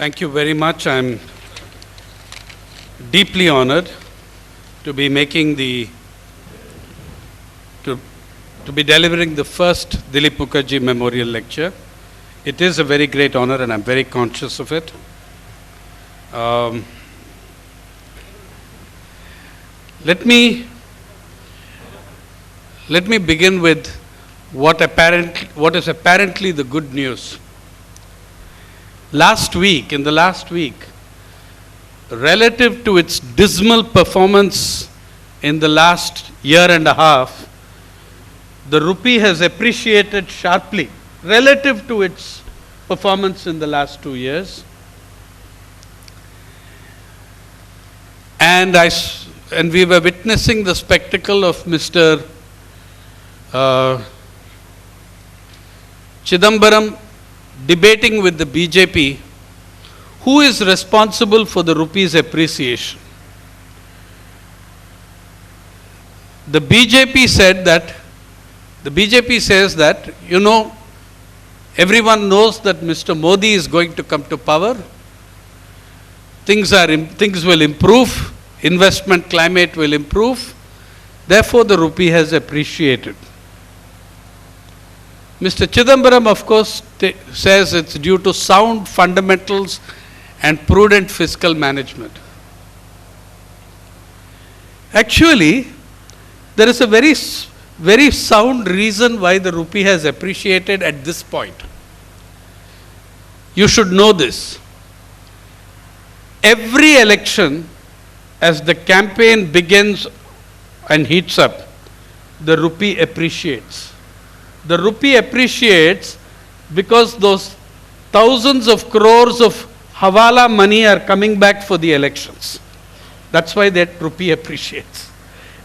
Thank you very much. I'm deeply honored to be making to be delivering the first Dilip Mukherjee Memorial Lecture. It is a very great honor and I'm very conscious of it. Let me begin with what is apparently the good news. In the last week, relative to its dismal performance in the last year and a half, the rupee has appreciated sharply relative to its performance in the last 2 years. And we were witnessing the spectacle of Mr. Chidambaram debating with the BJP who is responsible for the rupee's appreciation. The BJP says that, everyone knows that Mr. Modi is going to come to power. Things will improve. Investment climate will improve. Therefore, the rupee has appreciated. Mr. Chidambaram, of course, says it's due to sound fundamentals and prudent fiscal management. Actually, there is a very sound reason why the rupee has appreciated at this point. You should know this. Every election, as the campaign begins and heats up, the rupee appreciates. The rupee appreciates because those thousands of crores of hawala money are coming back for the elections. That's why that rupee appreciates.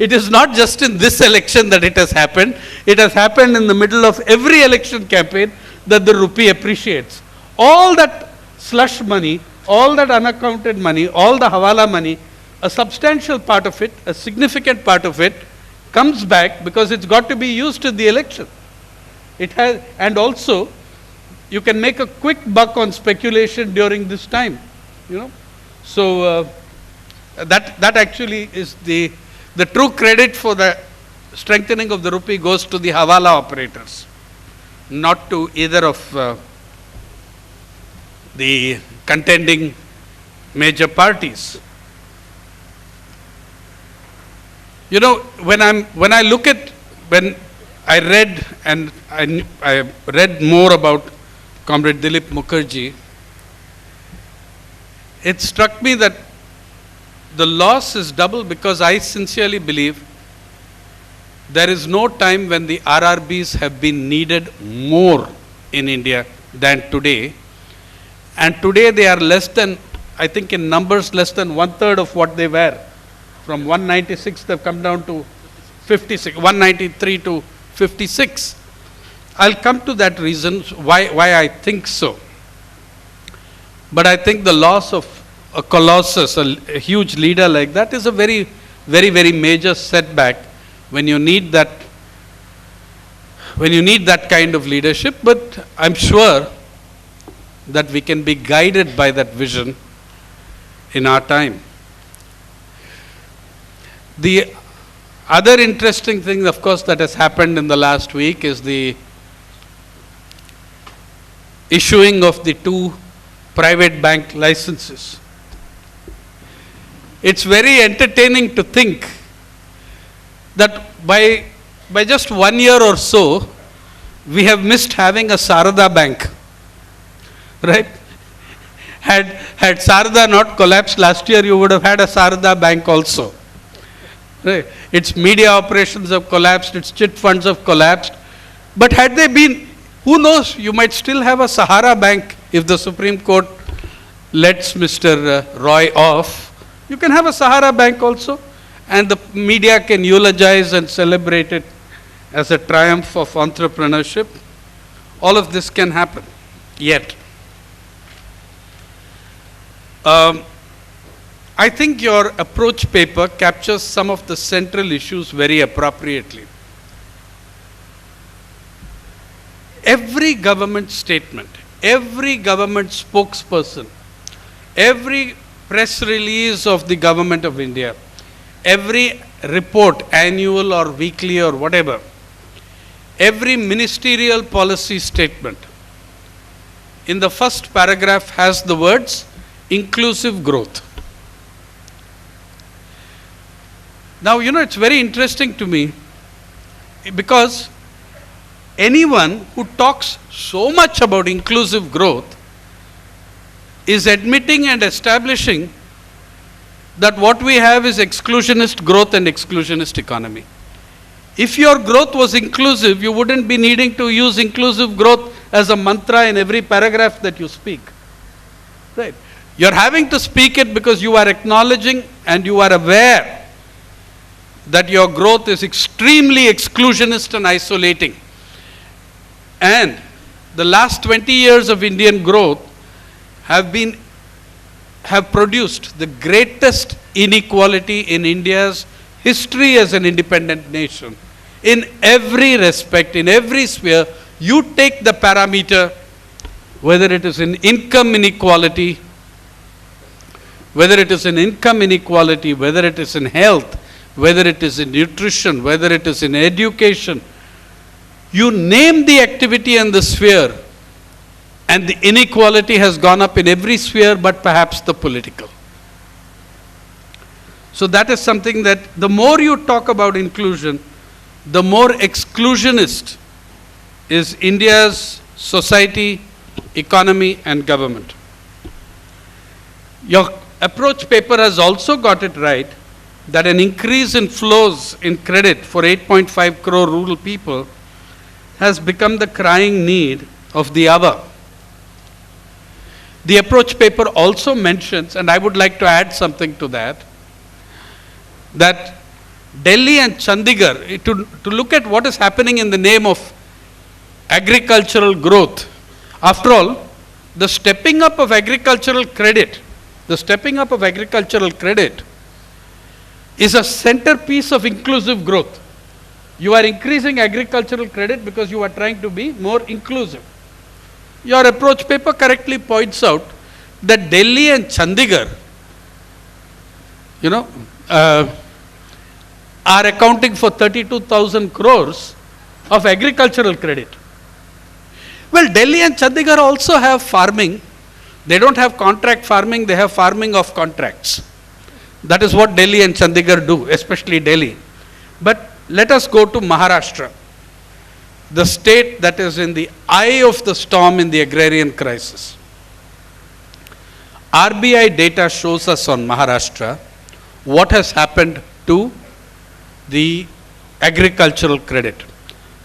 It is not just in this election that it has happened. It has happened in the middle of every election campaign that the rupee appreciates. All that slush money, all that unaccounted money, all the hawala money, a substantial part of it, a significant part of it, comes back because it's got to be used in the election. And also, you can make a quick buck on speculation during this time, So that actually is the true credit for the strengthening of the rupee goes to the hawala operators, not to either of the contending major parties. When I read and I read more about Comrade Dilip Mukherjee, it struck me that the loss is double because I sincerely believe there is no time when the RRBs have been needed more in India than today. And today they are less than, I think in numbers, less than 1/3 of what they were. From 196, they've come down to 56, 193 to 56. I'll come to that reason why I think so. But I think the loss of a colossus, a huge leader like that is a very, very, very major setback when you need that kind of leadership. But I'm sure that we can be guided by that vision in our time. The other interesting thing, of course, that has happened in the last week is the issuing of the 2 private bank licenses. It's very entertaining to think that by just 1 year or so, we have missed having a Sarada bank, right? Had Sarada not collapsed last year, you would have had a Sarada bank also. Right. Its media operations have collapsed, its chit funds have collapsed. But had they been, who knows, you might still have a Sahara bank if the Supreme Court lets Mr. Roy off. You can have a Sahara bank also, and the media can eulogize and celebrate it as a triumph of entrepreneurship. All of this can happen, yet. I think your approach paper captures some of the central issues very appropriately. Every government statement, every government spokesperson every press release of the government of India, every report, annual or weekly or whatever, every ministerial policy statement, in the first paragraph has the words inclusive growth. Now, it's very interesting to me because anyone who talks so much about inclusive growth is admitting and establishing that what we have is exclusionist growth and exclusionist economy. If your growth was inclusive, you wouldn't be needing to use inclusive growth as a mantra in every paragraph that you speak. Right? You're having to speak it because you are acknowledging and you are aware that your growth is extremely exclusionist and isolating. And the last 20 years of Indian growth have produced the greatest inequality in India's history as an independent nation. In every respect, in every sphere, you take the parameter, whether it is in income inequality, whether it is in health, whether it is in nutrition, whether it is in education, you name the activity and the sphere, and the inequality has gone up in every sphere but perhaps the political. So that is something that the more you talk about inclusion, the more exclusionist is India's society, economy and government. Your approach paper has also got it right that an increase in flows in credit for 8.5 crore rural people has become the crying need of the hour. The approach paper also mentions, and I would like to add something to that Delhi and Chandigarh, to look at what is happening in the name of agricultural growth. After all, the stepping up of agricultural credit is a centerpiece of inclusive growth. You are increasing agricultural credit because you are trying to be more inclusive. Your approach paper correctly points out that Delhi and Chandigarh, are accounting for 32,000 crores of agricultural credit. Well, Delhi and Chandigarh also have farming. They don't have contract farming, they have farming of contracts. That is what Delhi and Chandigarh do, especially Delhi. But let us go to Maharashtra, the state that is in the eye of the storm in the agrarian crisis. RBI data shows us on Maharashtra what has happened to the agricultural credit.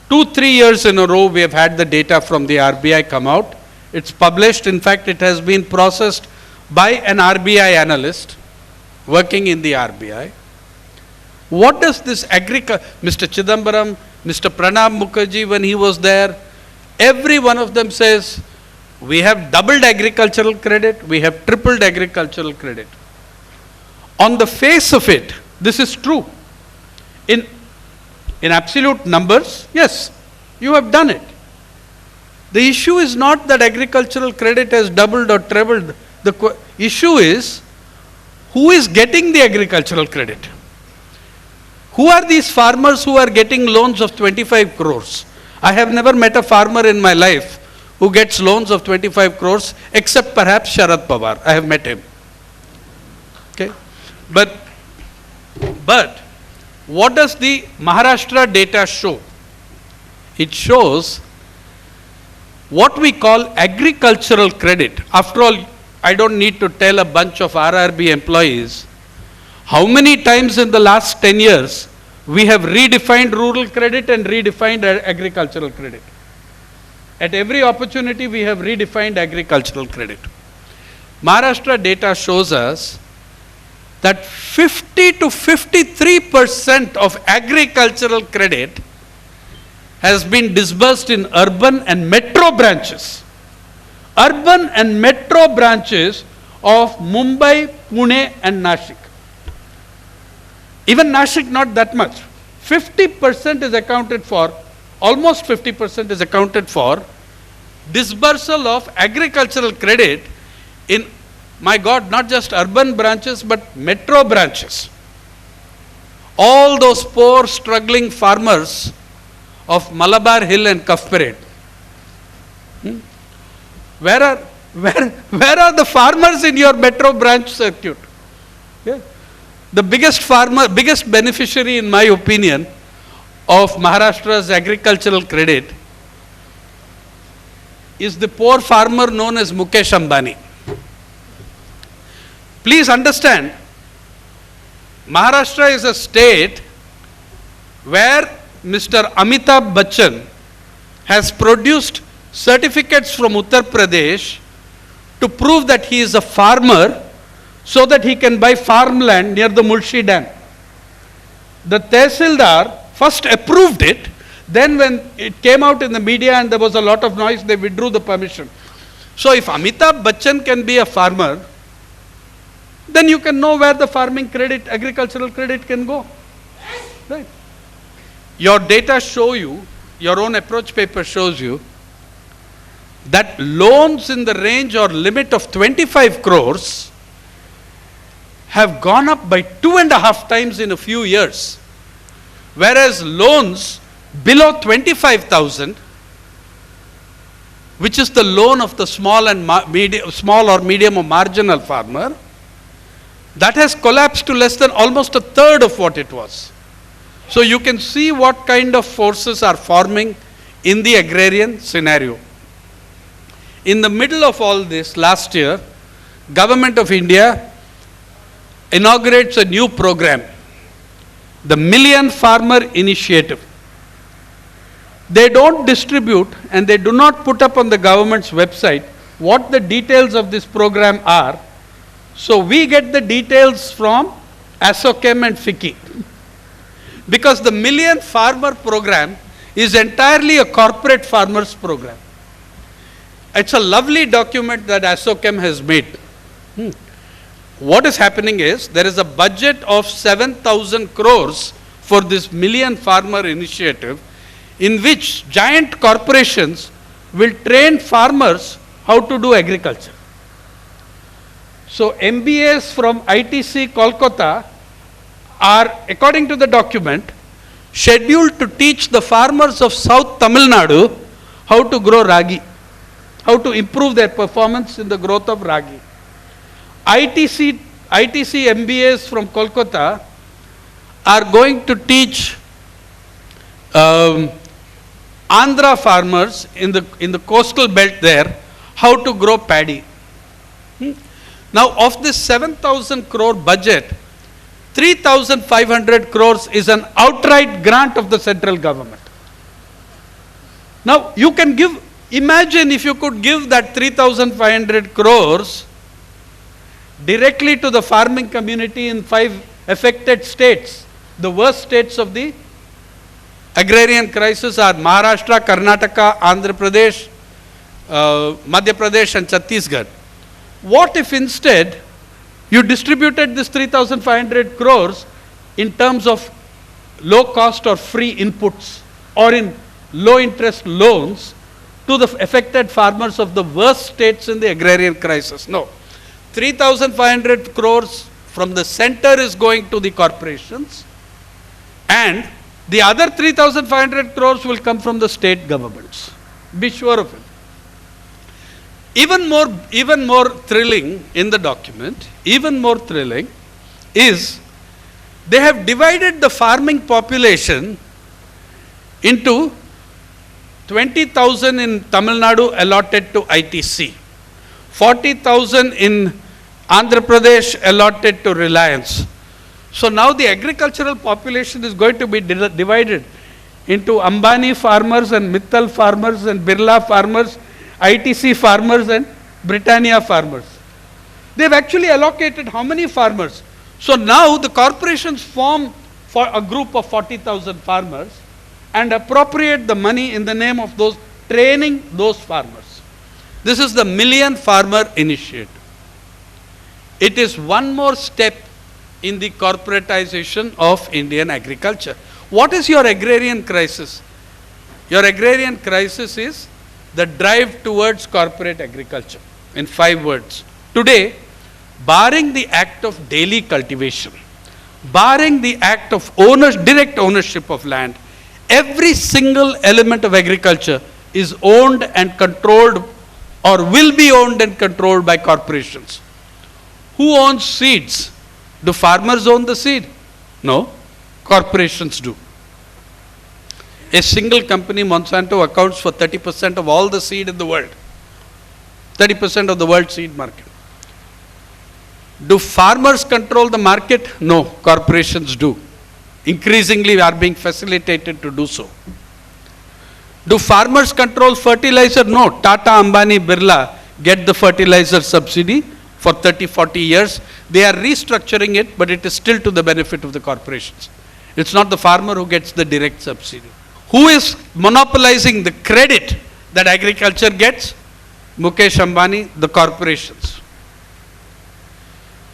2-3 years in a row we have had the data from the RBI come out. It's published. In fact, it has been processed by an RBI analyst working in the RBI. What does this Mr. Chidambaram, Mr. Pranab Mukherjee, when he was there, every one of them says, we have doubled agricultural credit, we have tripled agricultural credit. On the face of it, this is true. In absolute numbers, yes, you have done it. The issue is not that agricultural credit has doubled or trebled. The issue is, who is getting the agricultural credit? Who are these farmers who are getting loans of 25 crores? I have never met a farmer in my life who gets loans of 25 crores, except perhaps Sharad Pawar. I have met him. Okay? But what does the Maharashtra data show? It shows what we call agricultural credit. After all, I don't need to tell a bunch of RRB employees how many times in the last 10 years we have redefined rural credit and redefined agricultural credit. At every opportunity we have redefined agricultural credit. Maharashtra data shows us that 50 to 53% of agricultural credit has been disbursed in urban and metro branches. Urban and metro branches of Mumbai, Pune and Nashik. Even Nashik not that much. 50% is accounted for, almost 50% is accounted for disbursal of agricultural credit in My God, not just urban branches, but metro branches. All those poor, struggling farmers of Malabar Hill and Cuff Parade. Where are the farmers in your metro branch circuit? Yeah. The biggest beneficiary, in my opinion, of Maharashtra's agricultural credit is the poor farmer known as Mukesh Ambani. Please understand, Maharashtra is a state where Mr. Amitabh Bachchan has produced certificates from Uttar Pradesh to prove that he is a farmer so that he can buy farmland near the Mulshi Dam. The Tehsildar first approved it, then when it came out in the media and there was a lot of noise, they withdrew the permission. So if Amitabh Bachchan can be a farmer, then you can know where the farming credit, agricultural credit can go. Right? Your data show you, your own approach paper shows you, that loans in the range or limit of 25 crores have gone up by 2.5 times in a few years. Whereas loans below 25,000, which is the loan of the small or medium or marginal farmer, that has collapsed to less than almost a third of what it was. So you can see what kind of forces are forming in the agrarian scenario. In the middle of all this, last year, Government of India inaugurates a new program, the Million Farmer Initiative. They don't distribute and they do not put up on the government's website what the details of this program are. So we get the details from ASSOCHEM and FICCI. Because the Million Farmer program is entirely a corporate farmers program. It's a lovely document that ASSOCHEM has made. What is happening is, there is a budget of 7,000 crores for this Million Farmer Initiative, in which giant corporations will train farmers how to do agriculture. So MBAs from ITC Kolkata are, according to the document, scheduled to teach the farmers of South Tamil Nadu how to grow ragi, how to improve their performance in the growth of ragi. ITC MBAs from Kolkata are going to teach Andhra farmers in the coastal belt there how to grow paddy. Now, of this 7,000 crore budget, 3,500 crores is an outright grant of the central government. Now, you can imagine if you could give that 3,500 crores directly to the farming community in 5 affected states. The worst states of the agrarian crisis are Maharashtra, Karnataka, Andhra Pradesh, Madhya Pradesh and Chhattisgarh. What if instead you distributed this 3,500 crores in terms of low cost or free inputs or in low interest loans to the affected farmers of the worst states in the agrarian crisis? No. 3,500 crores from the center is going to the corporations, and the other 3,500 crores will come from the state governments. Be sure of it. Even more thrilling in the document, even more thrilling is they have divided the farming population into 20,000 in Tamil Nadu allotted to ITC, 40,000 in Andhra Pradesh allotted to Reliance. So now the agricultural population is going to be divided into Ambani farmers and Mittal farmers and Birla farmers, ITC farmers and Britannia farmers. They've actually allocated how many farmers? So now the corporations form for a group of 40,000 farmers and appropriate the money in the name of those training those farmers. This is the Million Farmer Initiative. It is one more step in the corporatization of Indian agriculture. What is your agrarian crisis? Your agrarian crisis is the drive towards corporate agriculture. In 5 words. Today, barring the act of daily cultivation, barring the act of direct ownership of land, every single element of agriculture is owned and controlled or will be owned and controlled by corporations. Who owns seeds? Do farmers own the seed? No, corporations do. A single company, Monsanto, accounts for 30% of all the seed in the world. 30% of the world seed market. Do farmers control the market? No, corporations do. Increasingly are being facilitated to do so. Do farmers control fertilizer? No. Tata, Ambani, Birla get the fertilizer subsidy for 30, 40 years. They are restructuring it, but it is still to the benefit of the corporations. It's not the farmer who gets the direct subsidy. Who is monopolizing the credit that agriculture gets? Mukesh Ambani, the corporations.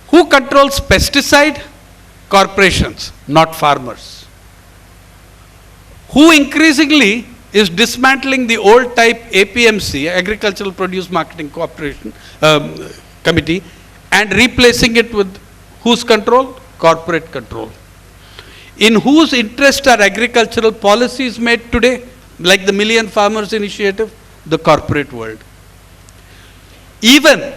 Who controls pesticide? Corporations, not farmers. Who increasingly is dismantling the old type APMC, Agricultural Produce Marketing Corporation Committee, and replacing it with whose control? Corporate control. In whose interest are agricultural policies made today, like the Million Farmers Initiative? The corporate world. Even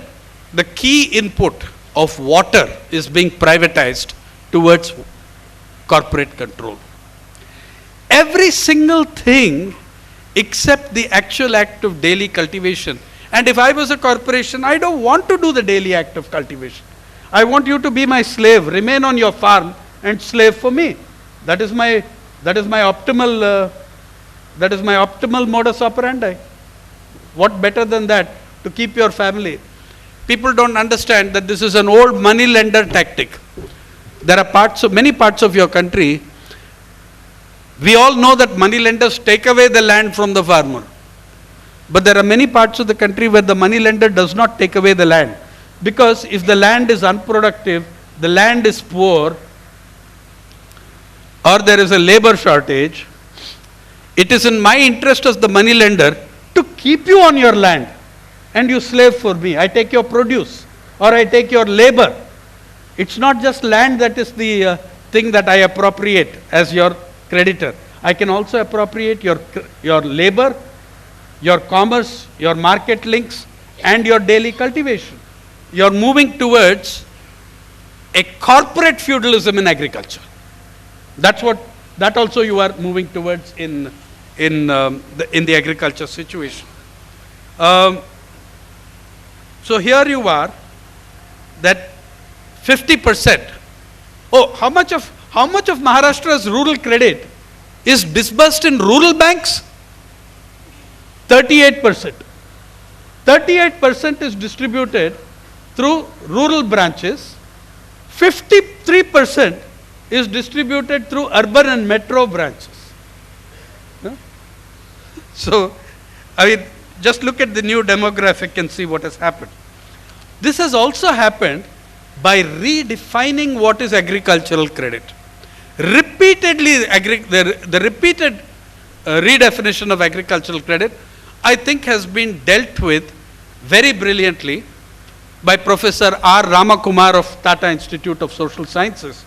the key input of water is being privatized towards corporate control. Every single thing except the actual act of daily cultivation. And if I was a corporation, I don't want to do the daily act of cultivation. I want you to be my slave, remain on your farm and slave for me. That is my optimal modus operandi. What better than that to keep your family? People don't understand that this is an old money lender tactic. There are many parts of your country, we all know that money lenders take away the land from the farmer. But there are many parts of the country where the money lender does not take away the land. Because if the land is unproductive, the land is poor, or there is a labor shortage, it is in my interest as the money lender to keep you on your land and you slave for me. I take your produce or I take your labor. It's not just land that is the thing that I appropriate as your creditor. I can also appropriate your labor, your commerce, your market links, and your daily cultivation. You're moving towards a corporate feudalism in agriculture. That also you are moving towards in the agriculture situation. So here you are, that 50%. Oh, how much of Maharashtra's rural credit is disbursed in rural banks? 38%. 38% is distributed through rural branches. 53% is distributed through urban and metro branches. So, just look at the new demographic and see what has happened. This has also happened by redefining what is agricultural credit. Repeatedly, the repeated redefinition of agricultural credit, I think, has been dealt with very brilliantly by Professor R. Ramakumar of Tata Institute of Social Sciences,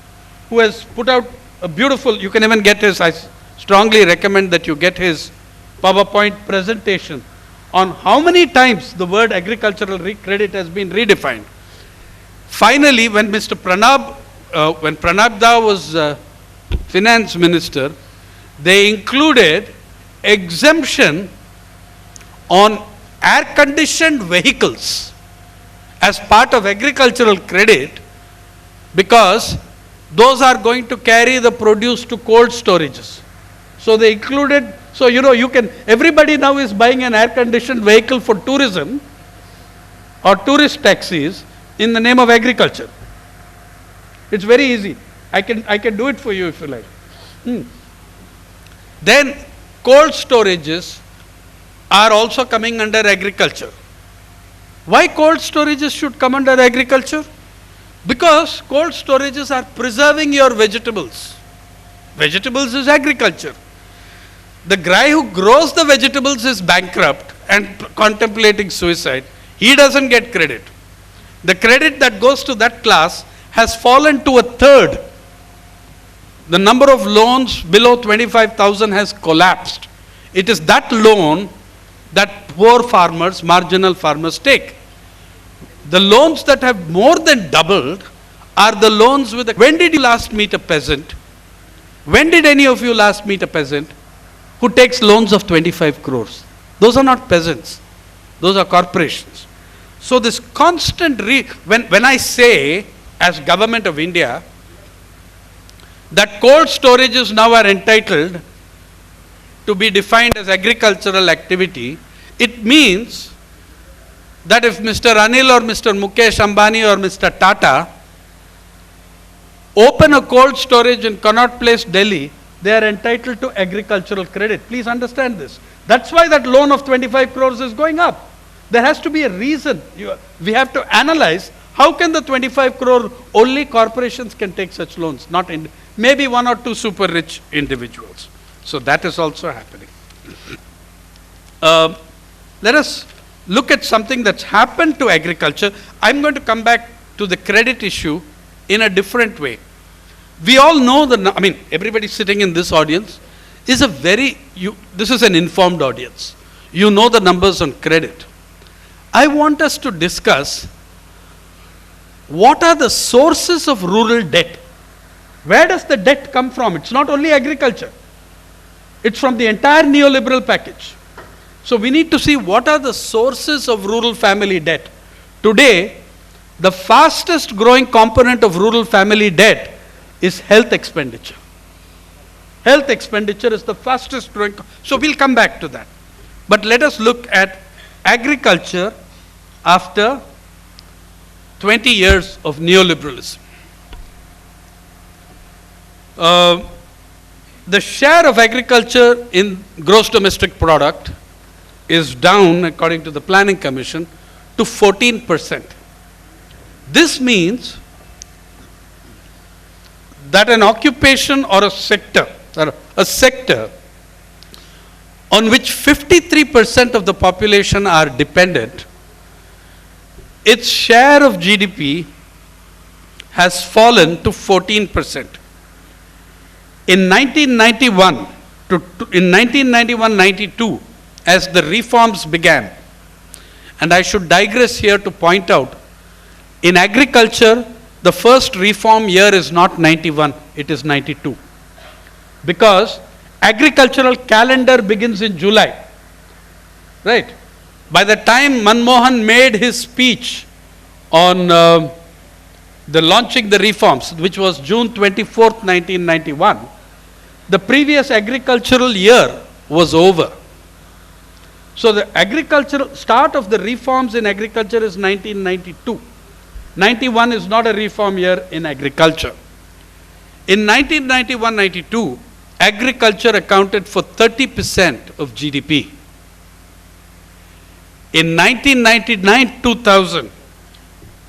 who has put out a beautiful, you can even get his, I strongly recommend that you get his PowerPoint presentation on how many times the word agricultural credit has been redefined. Finally, when Pranab Da was finance minister, they included exemption on air-conditioned vehicles as part of agricultural credit, because those are going to carry the produce to cold storages. So they included, so everybody now is buying an air-conditioned vehicle for tourism or tourist taxis in the name of agriculture. It's very easy. I can do it for you if you like. Then cold storages are also coming under agriculture. Why cold storages should come under agriculture? Because cold storages are preserving your vegetables. Vegetables is agriculture. The guy who grows the vegetables is bankrupt and contemplating suicide. He doesn't get credit. The credit that goes to that class has fallen to a third. The number of loans below 25,000 has collapsed. It is that loan that poor farmers, marginal farmers take. The loans that have more than doubled are the loans with the... When did you last meet a peasant? When did any of you last meet a peasant who takes loans of 25 crores? Those are not peasants. Those are corporations. So this constant... When I say, as Government of India, that cold storages now are entitled to be defined as agricultural activity, it means that if Mr. Anil or Mr. Mukesh Ambani or Mr. Tata open a cold storage in Connaught Place, Delhi, they are entitled to agricultural credit. Please understand this. That's why that loan of 25 crores is going up. There has to be a reason. We have to analyze how can the 25 crore only corporations can take such loans, not maybe one or two super rich individuals. So that is also happening. Let us look at something that's happened to agriculture. I'm going to come back to the credit issue in a different way. We all know everybody sitting in this audience is this is an informed audience. You know the numbers on credit. I want us to discuss what are the sources of rural debt. Where does the debt come from? It's not only agriculture. It's from the entire neoliberal package. So we need to see what are the sources of rural family debt. Today, the fastest growing component of rural family debt is health expenditure. Health expenditure is the fastest growing. So we'll come back to that. But let us look at agriculture after 20 years of neoliberalism. The share of agriculture in gross domestic product is down, according to the Planning Commission, to 14%. This means that an occupation or a sector on which 53% of the population are dependent, its share of GDP has fallen to 14%. In 1991-92, as the reforms began, and I should digress here to point out, in agriculture, the first reform year is not 91, it is 92. Because agricultural calendar begins in July, right? By the time Manmohan made his speech on the launching the reforms, which was June 24th, 1991, the previous agricultural year was over. So the agricultural start of the reforms in agriculture is 1992. 91 is not a reform year in agriculture. In 1991-92, agriculture accounted for 30% of GDP. In 1999-2000,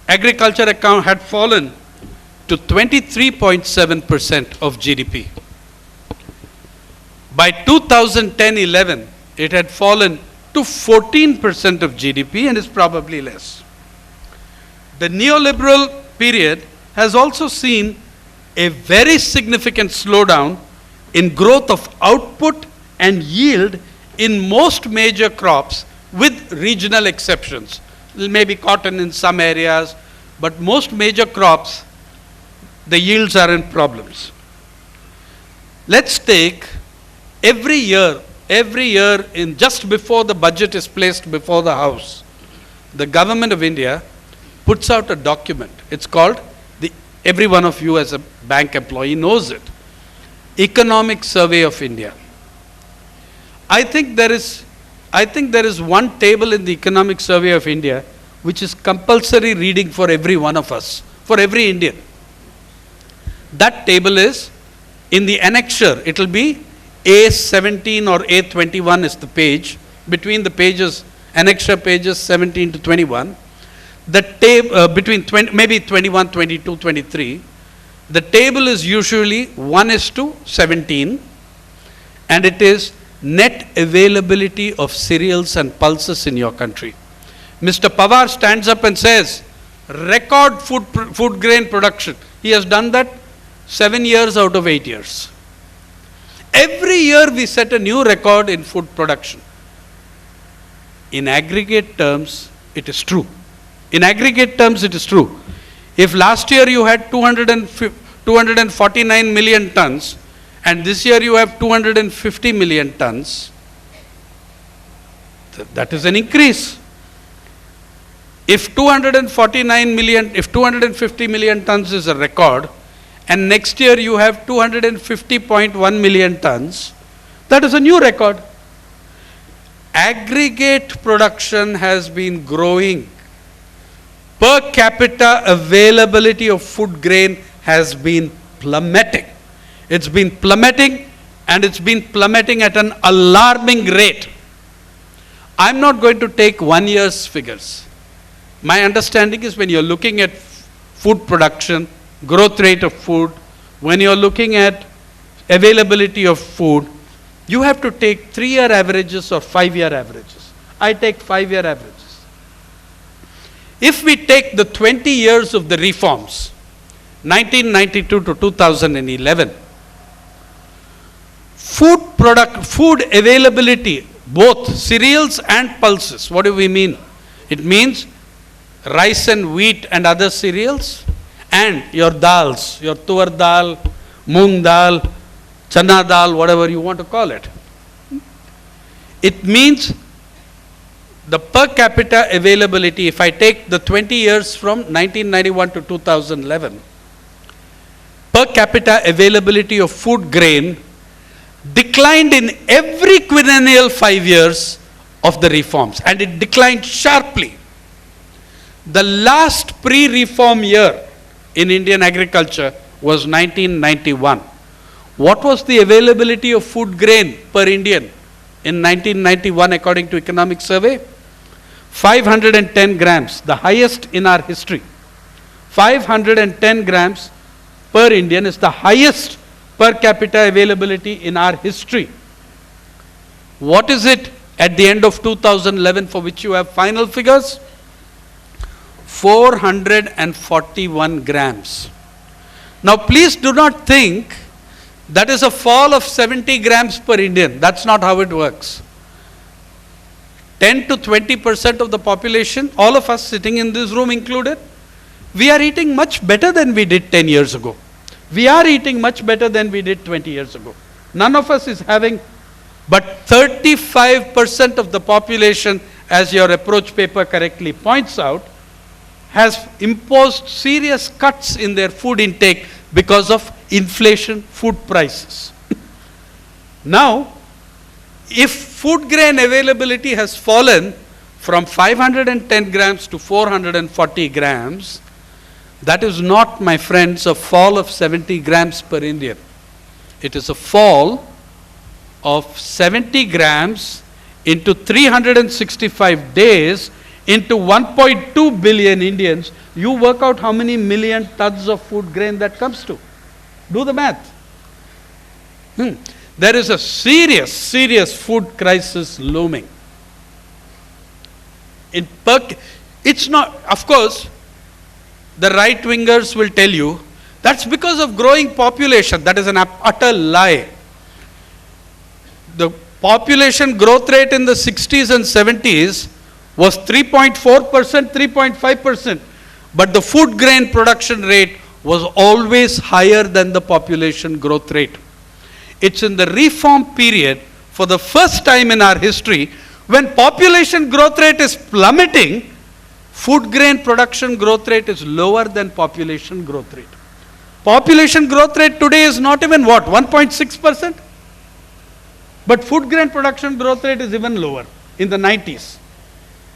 agriculture had fallen to 23.7% of GDP. By 2010-11, it had fallen to 14% of GDP and is probably less. The neoliberal period has also seen a very significant slowdown in growth of output and yield in most major crops, with regional exceptions. Maybe cotton in some areas, but most major crops, the yields are in problems. Let's take every year in just before the budget is placed before the House, the Government of India puts out a document. It's called, every one of you as a bank employee knows it, Economic Survey of India. I think there is one table in the Economic Survey of India which is compulsory reading for every one of us, for every Indian. That table is in the annexure. It will be A17 or A21 is the page, between the pages, annexure pages 17 to 21. The table between maybe 21, 22, 23. The table is usually 1:17, and it is net availability of cereals and pulses in your country. Mr. Pawar stands up and says record food grain production. He has done that 7 years out of 8 years. Every year we set a new record in food production. In aggregate terms, it is true. In aggregate terms, it is true. If last year you had 249 million tons, and this year you have 250 million tons, that is an increase. If 250 million tons is a record, and next year you have 250.1 million tons, that is a new record. Aggregate production has been growing. Per capita availability of food grain has been plummeting. It's been plummeting, and it's been plummeting at an alarming rate. I'm not going to take 1 year's figures. My understanding is when you're looking at food production, growth rate of food, when you're looking at availability of food, you have to take 3-year averages or 5-year averages. I take 5-year averages. If we take the 20 years of the reforms, 1992 to 2011, food availability, both cereals and pulses. What do we mean? It means rice and wheat and other cereals, and your dals, your tur dal, moong dal, chana dal, whatever you want to call it. It means the per capita availability, if I take the 20 years from 1991 to 2011, per capita availability of food grain declined in every quinennial 5 years of the reforms, and it declined sharply. The last pre-reform year in Indian agriculture was 1991. What was the availability of food grain per Indian in 1991 according to economic survey? 510 grams, the highest in our history. 510 grams per Indian is the highest per capita availability in our history. What is it at the end of 2011 for which you have final figures? 441 grams. Now please do not think that is a fall of 70 grams per Indian. That's not how it works. 10 to 20% of the population, all of us sitting in this room included, we are eating much better than we did 10 years ago. We are eating much better than we did 20 years ago. None of us is having, but 35% of the population, as your approach paper correctly points out, has imposed serious cuts in their food intake because of inflation, food prices. Now, if food grain availability has fallen from 510 grams to 440 grams, that is not, my friends, a fall of 70 grams per Indian. It is a fall of 70 grams into 365 days into 1.2 billion Indians. You work out how many million tons of food grain that comes to. Do the math. There is a serious food crisis looming. It's not, of course, the right-wingers will tell you, that's because of growing population. That is an utter lie. The population growth rate in the 60s and 70s was 3.4%, 3.5%. But the food grain production rate was always higher than the population growth rate. It's in the reform period, for the first time in our history, when population growth rate is plummeting, food grain production growth rate is lower than population growth rate. Population growth rate today is not even what, 1.6%? But food grain production growth rate is even lower, in the 90s.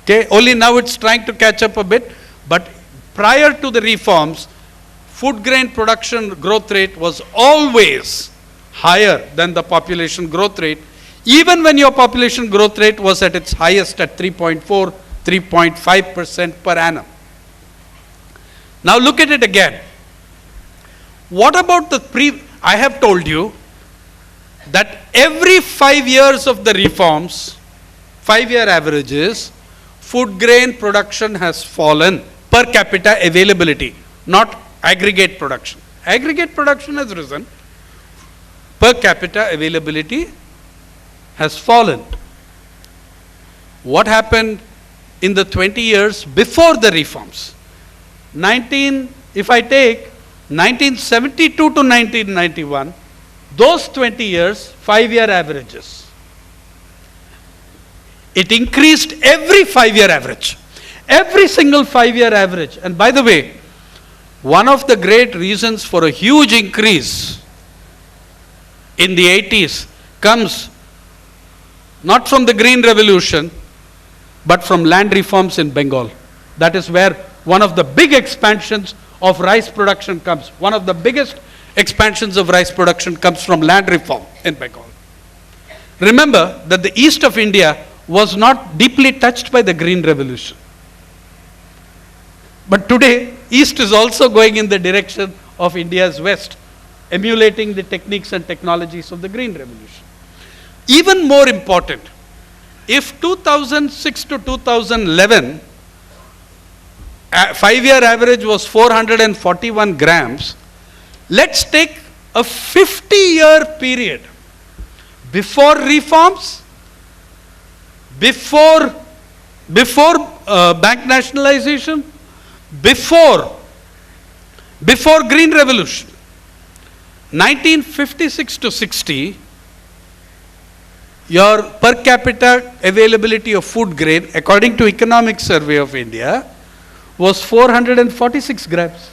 Okay, only now it's trying to catch up a bit, but prior to the reforms, food grain production growth rate was always higher than the population growth rate, even when your population growth rate was at its highest at 3.4, 3.5% per annum. Now look at it again. What about I have told you that every 5 years of the reforms, 5-year averages, food grain production has fallen. per capita availability, not aggregate production. Aggregate production has risen, per capita availability has fallen. What happened in the 20 years before the reforms? If I take 1972 to 1991, those 20 years, 5-year averages. It increased every 5-year average. Every single 5-year average. And by the way, one of the great reasons for a huge increase in the 80s comes not from the Green Revolution, but from land reforms in Bengal. That is where one of the big expansions of rice production comes. One of the biggest expansions of rice production comes from land reform in Bengal. Remember that the east of India was not deeply touched by the Green Revolution. But today, east is also going in the direction of India's west, emulating the techniques and technologies of the Green Revolution. Even more important, if 2006 to 2011, 5-year average was 441 grams, let's take a 50-year period before reforms, before bank nationalization, before Green Revolution. 1956 to 60, your per capita availability of food grain, according to Economic Survey of India, was 446 grams.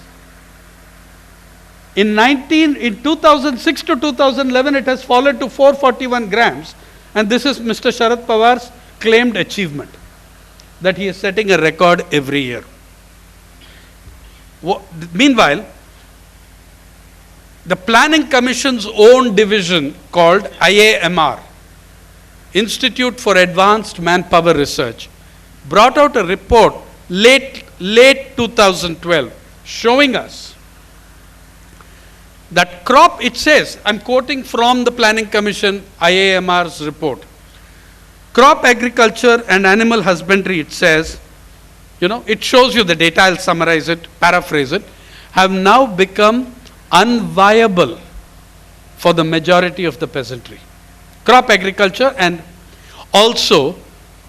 In 2006 to 2011, it has fallen to 441 grams. And this is Mr. Sharad Pawar's claimed achievement, that he is setting a record every year. Meanwhile, the Planning Commission's own division called IAMR, Institute for Advanced Manpower Research, brought out a report late 2012 showing us that crop, it says, I'm quoting from the Planning Commission IAMR's report, crop agriculture and animal husbandry, it says, it shows you the data, I'll summarize it, paraphrase it, have now become unviable for the majority of the peasantry. Crop agriculture, and also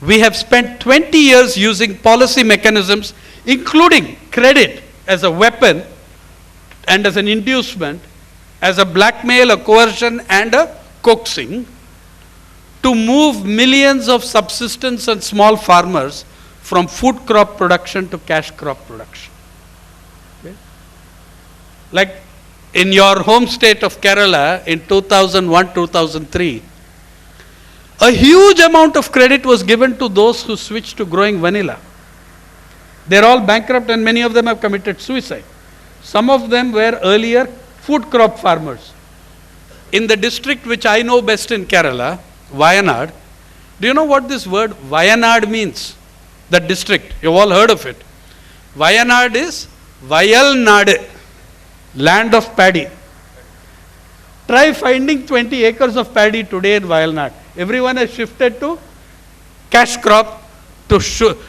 we have spent 20 years using policy mechanisms, including credit as a weapon and as an inducement, as a blackmail, a coercion and a coaxing, to move millions of subsistence and small farmers from food crop production to cash crop production. Okay? Like in your home state of Kerala in 2001-2003, a huge amount of credit was given to those who switched to growing vanilla. They're all bankrupt and many of them have committed suicide. Some of them were earlier food crop farmers. In the district which I know best in Kerala, Wayanad, do you know what this word Wayanad means? That district, you've all heard of it. Wayanad is Vayalnad, land of paddy. Try finding 20 acres of paddy today in Wayanad. Everyone has shifted to cash crop,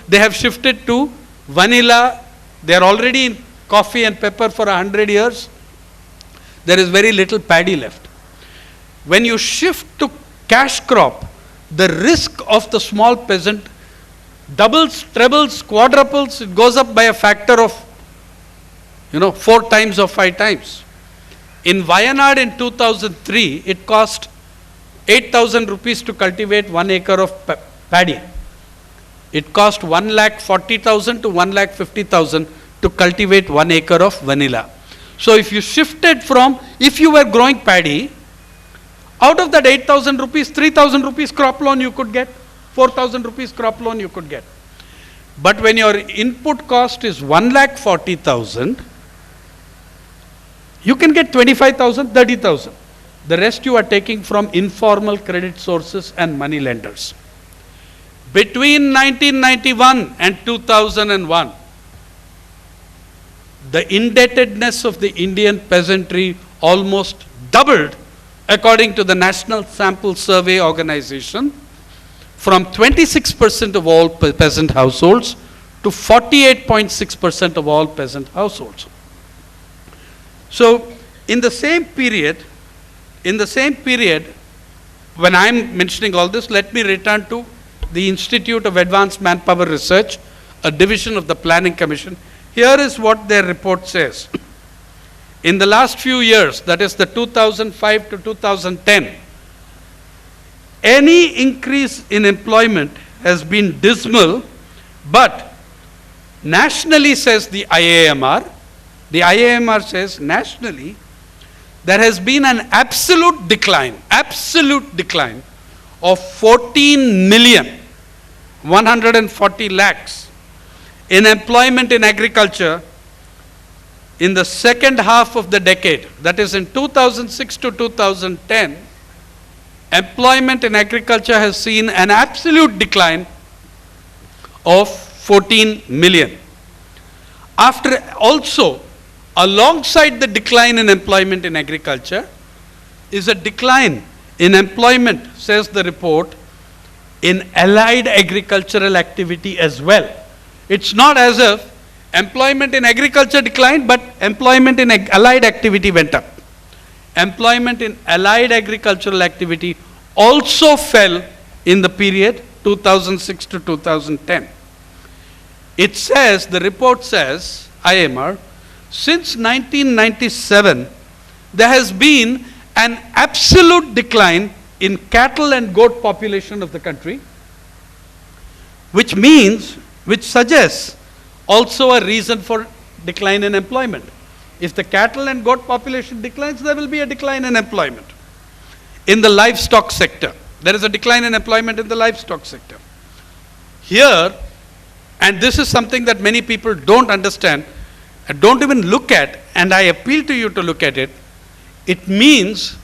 they have shifted to vanilla. They are already in coffee and pepper for 100 years. There is very little paddy left. When you shift to cash crop, the risk of the small peasant doubles, trebles, quadruples. It goes up by a factor of 4 times or 5 times. In Wayanad in 2003, it cost 8,000 rupees to cultivate 1 acre of paddy. It cost 1,40,000 to 1,50,000 to cultivate 1 acre of vanilla. So if you shifted from, if you were growing paddy, out of that 8,000 rupees, 3,000 rupees crop loan you could get, 4,000 rupees crop loan you could get. But when your input cost is 1,40,000, you can get 25,000, 30,000. The rest you are taking from informal credit sources and money lenders. Between 1991 and 2001, the indebtedness of the Indian peasantry almost doubled, according to the National Sample Survey Organization, from 26% of all peasant households to 48.6% of all peasant households. So, in the same period, when I'm mentioning all this, let me return to the Institute of Advanced Manpower Research, a division of the Planning Commission. Here is what their report says. In the last few years, that is the 2005 to 2010, any increase in employment has been dismal, but nationally, says the IAMR says nationally, there has been an absolute decline of 14,140,000 lakhs in employment in agriculture in the second half of the decade. That is in 2006 to 2010, employment in agriculture has seen an absolute decline of 14 million. After also, alongside the decline in employment in agriculture, is a decline in employment, says the report, in allied agricultural activity as well. It's not as if employment in agriculture declined, but employment in allied activity went up. Employment in allied agricultural activity also fell in the period 2006 to 2010. It says, the report says, IMR, since 1997, there has been an absolute decline in cattle and goat population of the country, which suggests also a reason for decline in employment. If the cattle and goat population declines, there will be a decline in employment. In the livestock sector, there is a decline in employment in the livestock sector. Here, and this is something that many people don't understand, and don't even look at, and I appeal to you to look at it, it means,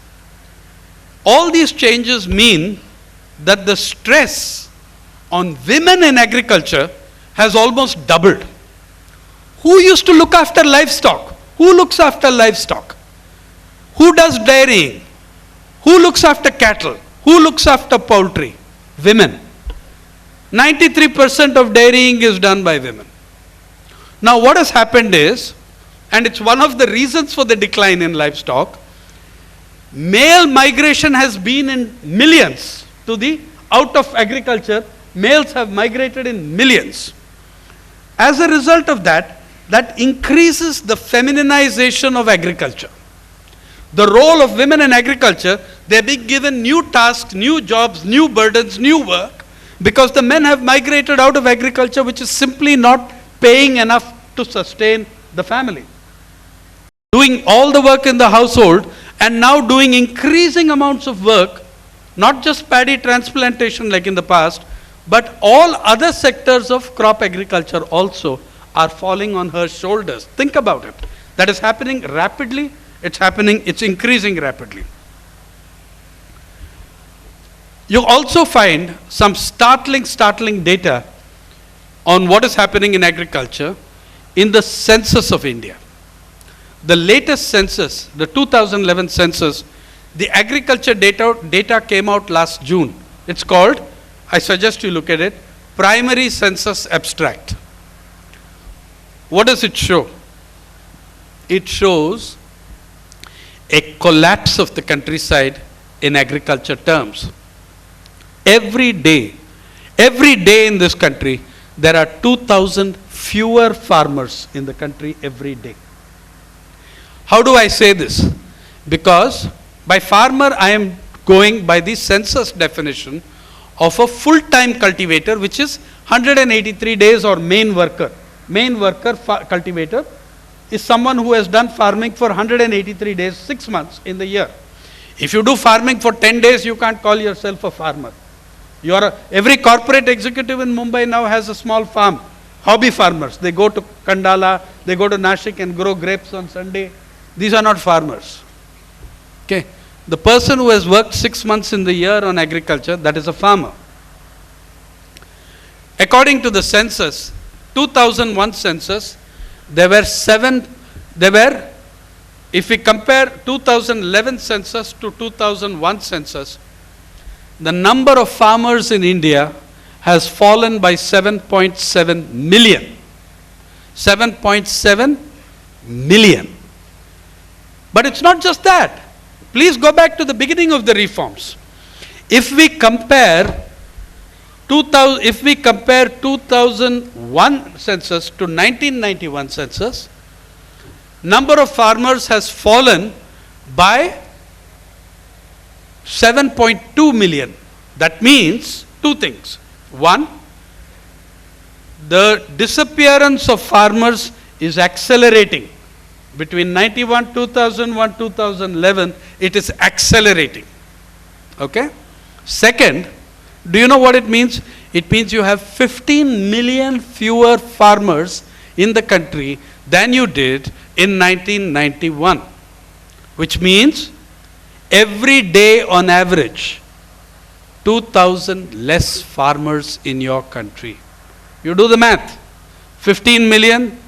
all these changes mean that the stress on women in agriculture has almost doubled. Who used to look after livestock? Who looks after livestock? Who does dairying? Who looks after cattle? Who looks after poultry? Women. 93% of dairying is done by women. Now what has happened is, and it's one of the reasons for the decline in livestock, male migration has been in millions to the out of agriculture. Males have migrated in millions. As a result of that, that increases the feminization of agriculture. The role of women in agriculture, they're being given new tasks, new jobs, new burdens, new work, because the men have migrated out of agriculture, which is simply not paying enough to sustain the family. Doing all the work in the household and now doing increasing amounts of work, not just paddy transplantation like in the past, but all other sectors of crop agriculture also are falling on her shoulders. Think about it. That is happening rapidly. It's increasing rapidly. You also find some startling data on what is happening in agriculture in the census of India. The latest census, the 2011 census, the agriculture data came out last June. It's called, I suggest you look at it, Primary Census Abstract. What does it show? It shows a collapse of the countryside in agriculture terms. Every day in this country, there are 2,000 fewer farmers in the country every day. How do I say this? Because by farmer, I am going by the census definition of a full-time cultivator, which is 183 days, or main worker. Main worker cultivator is someone who has done farming for 183 days, 6 months in the year. If you do farming for 10 days, you can't call yourself a farmer. Every corporate executive in Mumbai now has a small farm. Hobby farmers. They go to Kandala, they go to Nashik and grow grapes on Sunday. These are not farmers. Okay. The person who has worked 6 months in the year on agriculture, that is a farmer. According to the census, 2001 census, if we compare 2011 census to 2001 census, the number of farmers in India has fallen by 7.7 million. 7.7 million. But it's not just that. Please go back to the beginning of the reforms. If we compare 2001 census to 1991 census, number of farmers has fallen by 7.2 million. That means two things. One, the disappearance of farmers is accelerating. Between 91, 2001, 2011, it is accelerating. Okay? Second, do you know what it means? It means you have 15 million fewer farmers in the country than you did in 1991. Which means every day on average, 2,000 less farmers in your country. You do the math. 15 million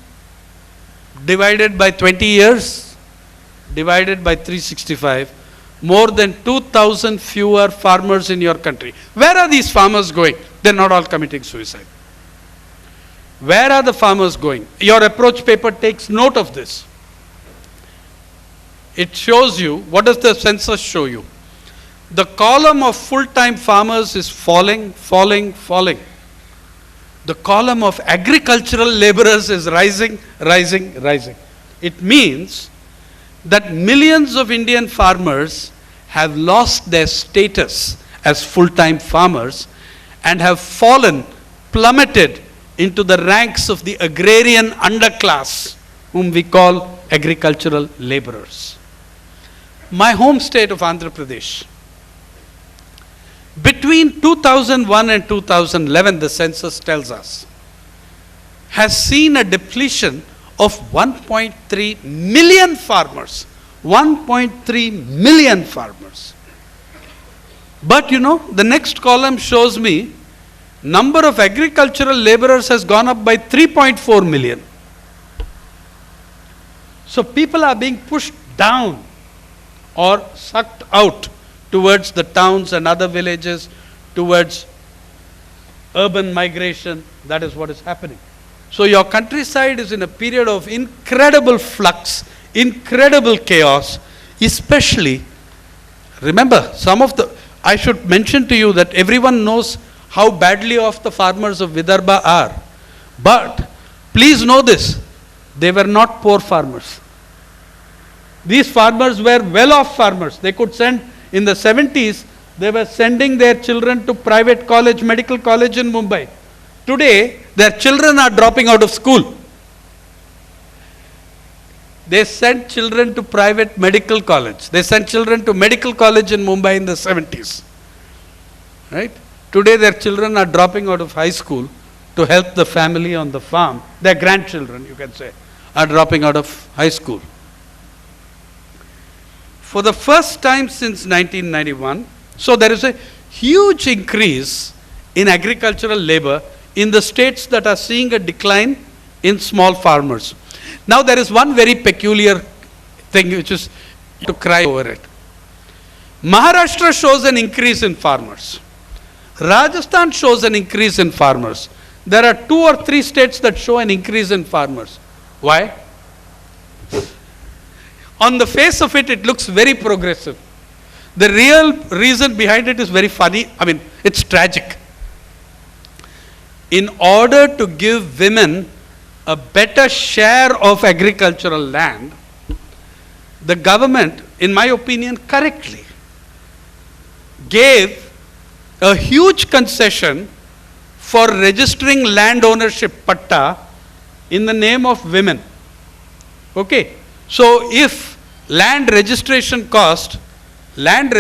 divided by 20 years, divided by 365, more than 2,000 fewer farmers in your country. Where are these farmers going? They're not all committing suicide. Where are the farmers going? Your approach paper takes note of this. It shows you, what does the census show you? The column of full-time farmers is falling, falling, falling. The column of agricultural laborers is rising, rising, rising. It means that millions of Indian farmers have lost their status as full-time farmers and have fallen, plummeted into the ranks of the agrarian underclass, whom we call agricultural laborers. My home state of Andhra Pradesh, between 2001 and 2011, the census tells us, has seen a depletion of 1.3 million farmers. 1.3 million farmers. But you know, the next column shows me number of agricultural laborers has gone up by 3.4 million. So people are being pushed down or sucked out towards the towns and other villages, towards urban migration. That is what is happening. So your countryside is in a period of incredible flux, incredible chaos, especially, remember, I should mention to you that everyone knows how badly off the farmers of Vidarbha are. But please know this, they were not poor farmers. These farmers were well-off farmers. They could send, in the 70s, they were sending their children to private college, medical college in Mumbai. Today, their children are dropping out of school. They sent children to private medical college. They sent children to medical college in Mumbai in the 70s. Right? Today, their children are dropping out of high school to help the family on the farm. Their grandchildren, you can say, are dropping out of high school. For the first time since 1991, so there is a huge increase in agricultural labor in the states that are seeing a decline in small farmers. Now there is one very peculiar thing which is to cry over it. Maharashtra shows an increase in farmers. Rajasthan shows an increase in farmers. There are 2 or 3 states that show an increase in farmers. Why? On the face of it, it looks very progressive. The real reason behind it is very funny. I mean, it's tragic. In order to give women a better share of agricultural land, the government, in my opinion, correctly, gave a huge concession for registering land ownership patta in the name of women. Okay. So if land registration cost per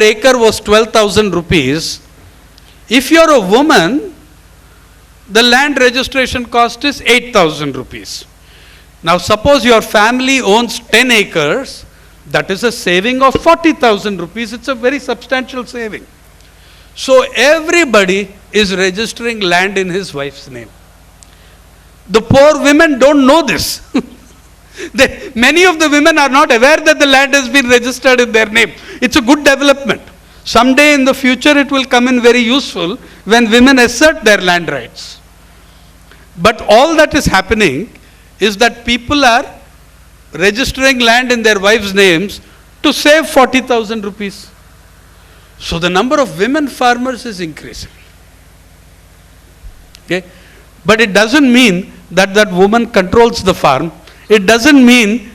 acre was 12,000 rupees, if you're a woman, the land registration cost is 8,000 rupees. Now suppose your family owns 10 acres, that is a saving of 40,000 rupees. It's a very substantial saving. So everybody is registering land in his wife's name. The poor women don't know this. Many of the women are not aware that the land has been registered in their name. It's a good development. Someday in the future it will come in very useful when women assert their land rights. But all that is happening is that people are registering land in their wives' names to save 40,000 rupees. So the number of women farmers is increasing. Okay? But it doesn't mean that that woman controls the farm. It doesn't mean,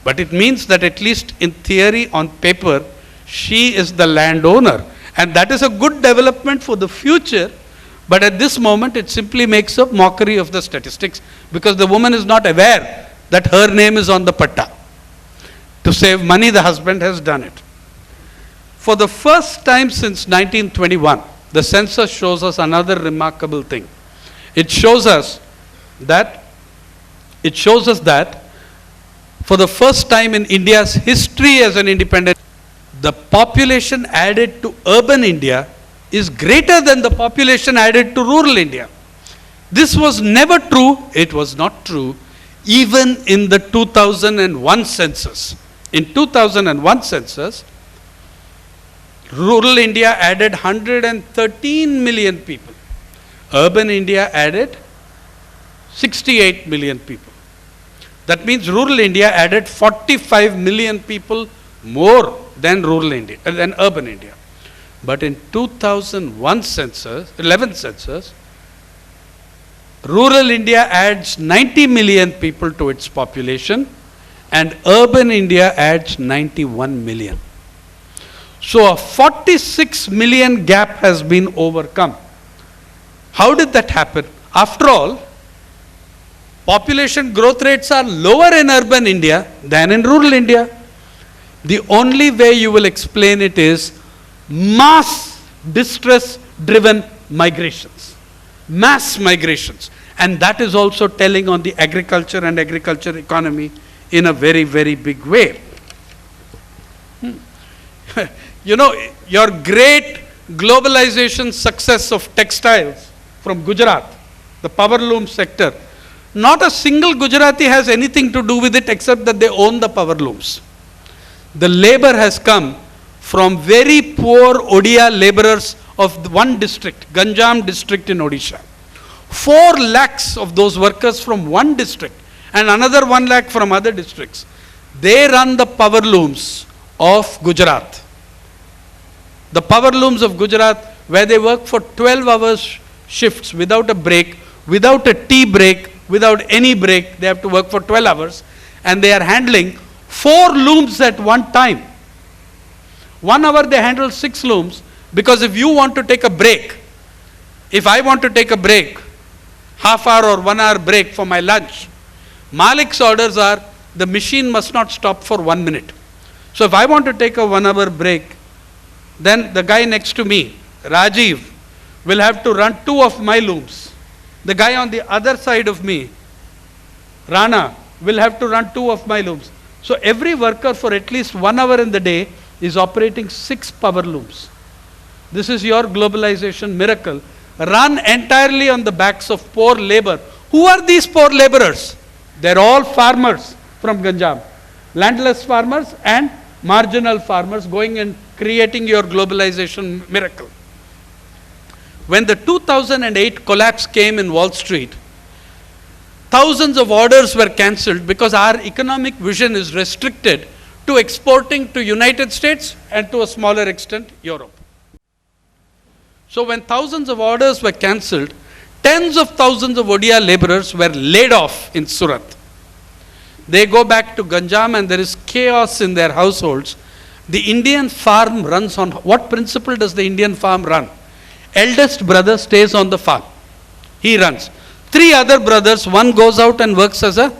but it means that at least in theory, on paper, she is the landowner. And that is a good development for the future. But at this moment, it simply makes a mockery of the statistics because the woman is not aware that her name is on the patta. To save money, the husband has done it. For the first time since 1921, the census shows us another remarkable thing. It shows us that for the first time in India's history as an independent, the population added to urban India is greater than the population added to rural India. This was never true. It was not true even in the 2001 census. In 2001 census, rural India added 113 million people. Urban India added 68 million people. That means rural India added 45 million people more than rural India, than urban India. But in 2011 census, rural India adds 90 million people to its population and urban India adds 91 million. So a 46 million gap has been overcome. How did that happen? After all, population growth rates are lower in urban India than in rural India. The only way you will explain it is mass distress-driven migrations. Mass migrations. And that is also telling on the agriculture and agriculture economy in a very, very big way. You know, your great globalization success of textiles from Gujarat, the power loom sector, not a single Gujarati has anything to do with it except that they own the power looms. The labor has come from very poor Odia laborers of one district, Ganjam district in Odisha. 4 lakhs of those workers from one district and another 1 lakh from other districts. They run the power looms of Gujarat. The power looms of Gujarat, where they work for 12 hours shifts without a break, without a tea break, without any break. They have to work for 12 hours and they are handling 4 looms at one time. 1 hour they handle 6 looms because if you want to take a break, if I want to take a break, half hour or 1 hour break for my lunch, Malik's orders are the machine must not stop for 1 minute. So if I want to take a 1 hour break, then the guy next to me, Rajiv, will have to run 2 of my looms. The guy on the other side of me, Rana, will have to run 2 of my looms. So every worker for at least 1 hour in the day is operating 6 power looms. This is your globalization miracle, run entirely on the backs of poor labor. Who are these poor laborers? They're all farmers from Ganjam. Landless farmers and marginal farmers going and creating your globalization miracle. When the 2008 collapse came in Wall Street, thousands of orders were cancelled because our economic vision is restricted to exporting to United States and to a smaller extent Europe. So when thousands of orders were cancelled, tens of thousands of Odia laborers were laid off in Surat. They go back to Ganjam and there is chaos in their households. The Indian farm runs on what principle does the Indian farm run? Eldest brother stays on the farm. He runs. 3 other brothers, one goes out and works as a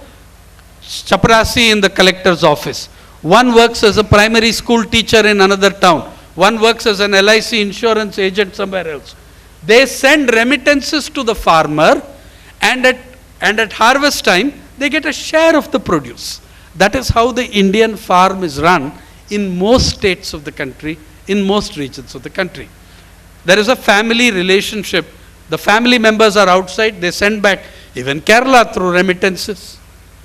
chaprasi in the collector's office. One works as a primary school teacher in another town. One works as an LIC insurance agent somewhere else. They send remittances to the farmer and at harvest time, they get a share of the produce. That is how the Indian farm is run in most states of the country, in most regions of the country. There is a family relationship. The family members are outside, they send back, even Kerala through remittances.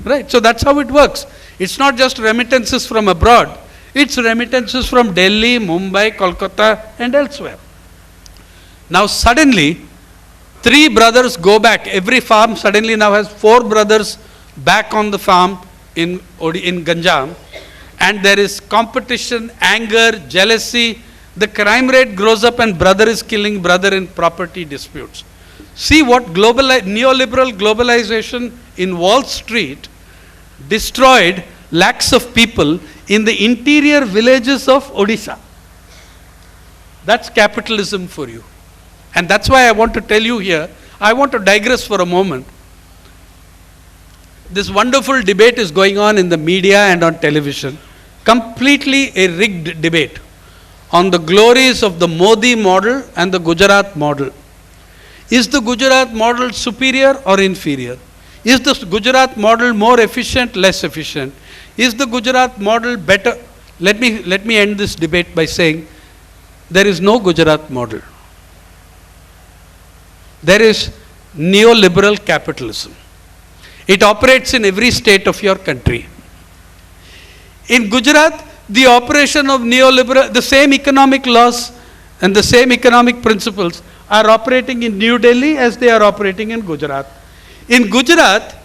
Right? So that's how it works. It's not just remittances from abroad. It's remittances from Delhi, Mumbai, Kolkata and elsewhere. Now suddenly, 3 brothers go back. Every farm suddenly now has 4 brothers back on the farm in Ganjam. And there is competition, anger, jealousy. The crime rate grows up and brother is killing brother in property disputes. See what neoliberal globalization in Wall Street destroyed lakhs of people in the interior villages of Odisha. That's capitalism for you. And that's why I want to tell you here, I want to digress for a moment. This wonderful debate is going on in the media and on television. Completely a rigged debate on the glories of the Modi model and the Gujarat model. Is the Gujarat model superior or inferior? Is the Gujarat model more efficient, less efficient? Is the Gujarat model better? Let me end this debate by saying there is no Gujarat model. There is neoliberal capitalism. It operates in every state of your country. In Gujarat, the operation of neoliberal, the same economic laws and the same economic principles are operating in New Delhi as they are operating in Gujarat. In Gujarat,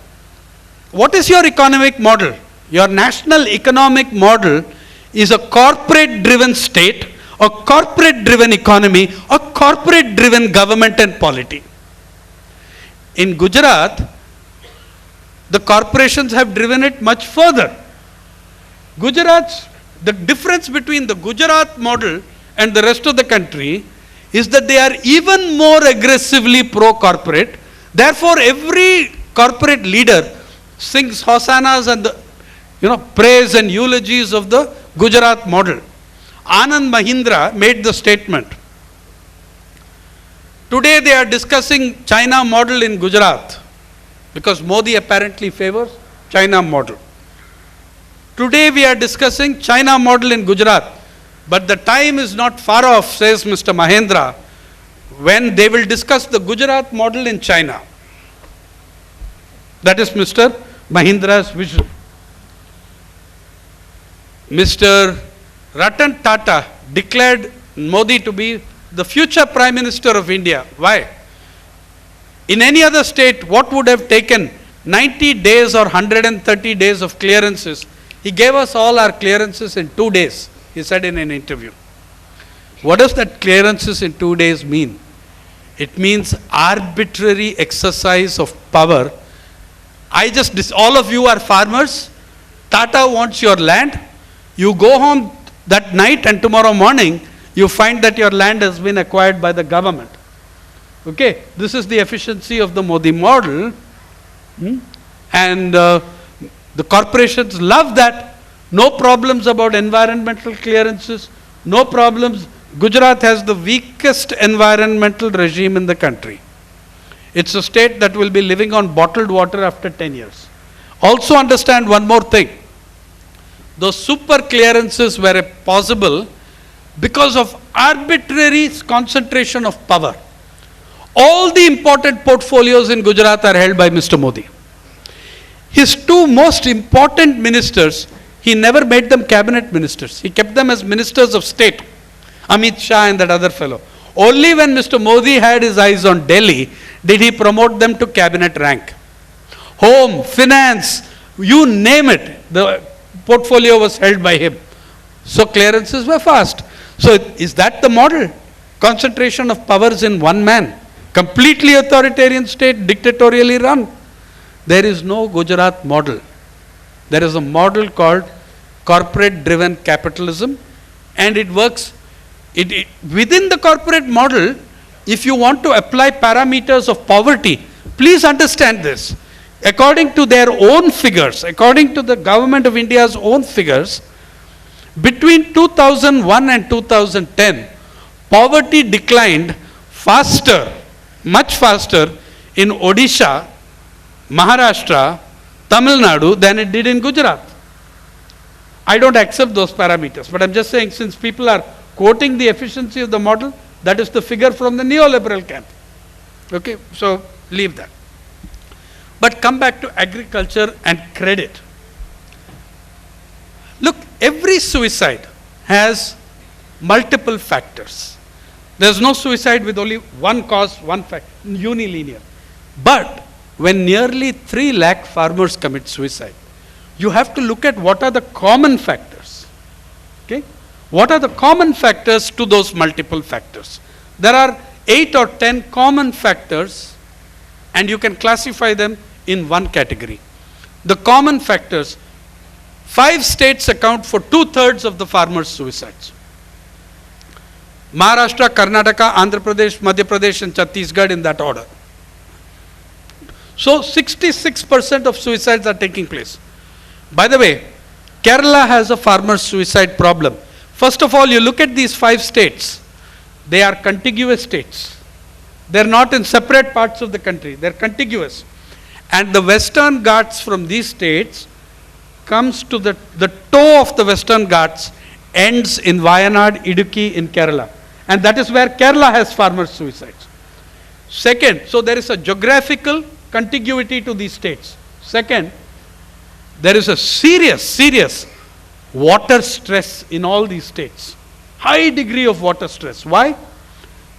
what is your economic model? Your national economic model is a corporate-driven state, a corporate-driven economy, a corporate-driven government and polity. In Gujarat, the corporations have driven it much further. The difference between the Gujarat model and the rest of the country is that they are even more aggressively pro-corporate. Therefore, every corporate leader sings hosannas and praise and eulogies of the Gujarat model. Anand Mahindra made the statement. Today they are discussing China model in Gujarat because Modi apparently favors China model. Today we are discussing China model in Gujarat, but the time is not far off, says Mr. Mahindra, when they will discuss the Gujarat model in China. That is Mr. Mahindra's vision. Mr. Ratan Tata declared Modi to be the future Prime Minister of India. Why? In any other state, what would have taken 90 days or 130 days of clearances? He gave us all our clearances in 2 days, he said in an interview. What does that clearances in 2 days mean? It means arbitrary exercise of power. All of you are farmers. Tata wants your land. You go home that night and tomorrow morning, you find that your land has been acquired by the government. Okay, this is the efficiency of the Modi model. And the corporations love that. No problems about environmental clearances. No problems. Gujarat has the weakest environmental regime in the country. It's a state that will be living on bottled water after 10 years. Also understand one more thing. Those super clearances were possible because of arbitrary concentration of power. All the important portfolios in Gujarat are held by Mr. Modi. His 2 most important ministers, he never made them cabinet ministers. He kept them as ministers of state. Amit Shah and that other fellow. Only when Mr. Modi had his eyes on Delhi did he promote them to cabinet rank. Home, finance, you name it, the portfolio was held by him. So clearances were fast. So is that the model? Concentration of powers in one man. Completely authoritarian state, dictatorially run. There is no Gujarat model. There is a model called corporate-driven capitalism, and it works. Within the corporate model, if you want to apply parameters of poverty, please understand this. According to their own figures, according to the government of India's own figures, between 2001 and 2010, poverty declined faster, much faster in Odisha, Maharashtra, Tamil Nadu than it did in Gujarat. I don't accept those parameters, but I'm just saying, since people are quoting the efficiency of the model, that is the figure from the neoliberal camp. Okay, so leave that. But come back to agriculture and credit. Look, every suicide has multiple factors. There's no suicide with only one cause, one factor, unilinear. But when nearly 3 lakh farmers commit suicide, you have to look at what are the common factors. Okay? What are the common factors to those multiple factors? There are 8 or 10 common factors, and you can classify them in one category. The common factors: 5 states account for 2/3 of the farmers' suicides. Maharashtra, Karnataka, Andhra Pradesh, Madhya Pradesh, and Chhattisgarh, in that order. So 66% of suicides are taking place. By the way, Kerala has a farmers' suicide problem. First of all, you look at these 5 states. They are contiguous states. They're not in separate parts of the country. They're contiguous. And the Western Ghats from these states comes to the toe of the Western Ghats, ends in Wayanad, Idukki in Kerala. And that is where Kerala has farmers' suicides. Second, so there is a geographical contiguity to these states. Second, there is a serious water stress in all these states. High degree of water stress. Why?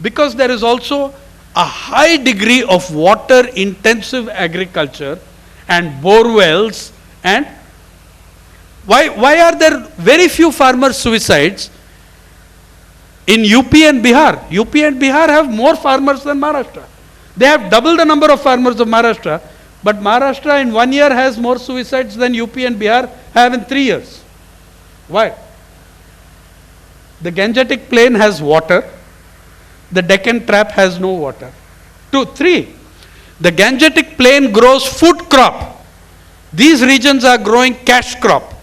Because there is also a high degree of water intensive agriculture and bore wells. And why are there very few farmer suicides in UP and Bihar? UP and Bihar have more farmers than Maharashtra. They have double the number of farmers of Maharashtra, but Maharashtra in 1 year has more suicides than UP and Bihar have in 3 years. Why? The Gangetic Plain has water. The Deccan Trap has no water. 2, 3. The Gangetic Plain grows food crop. These regions are growing cash crop.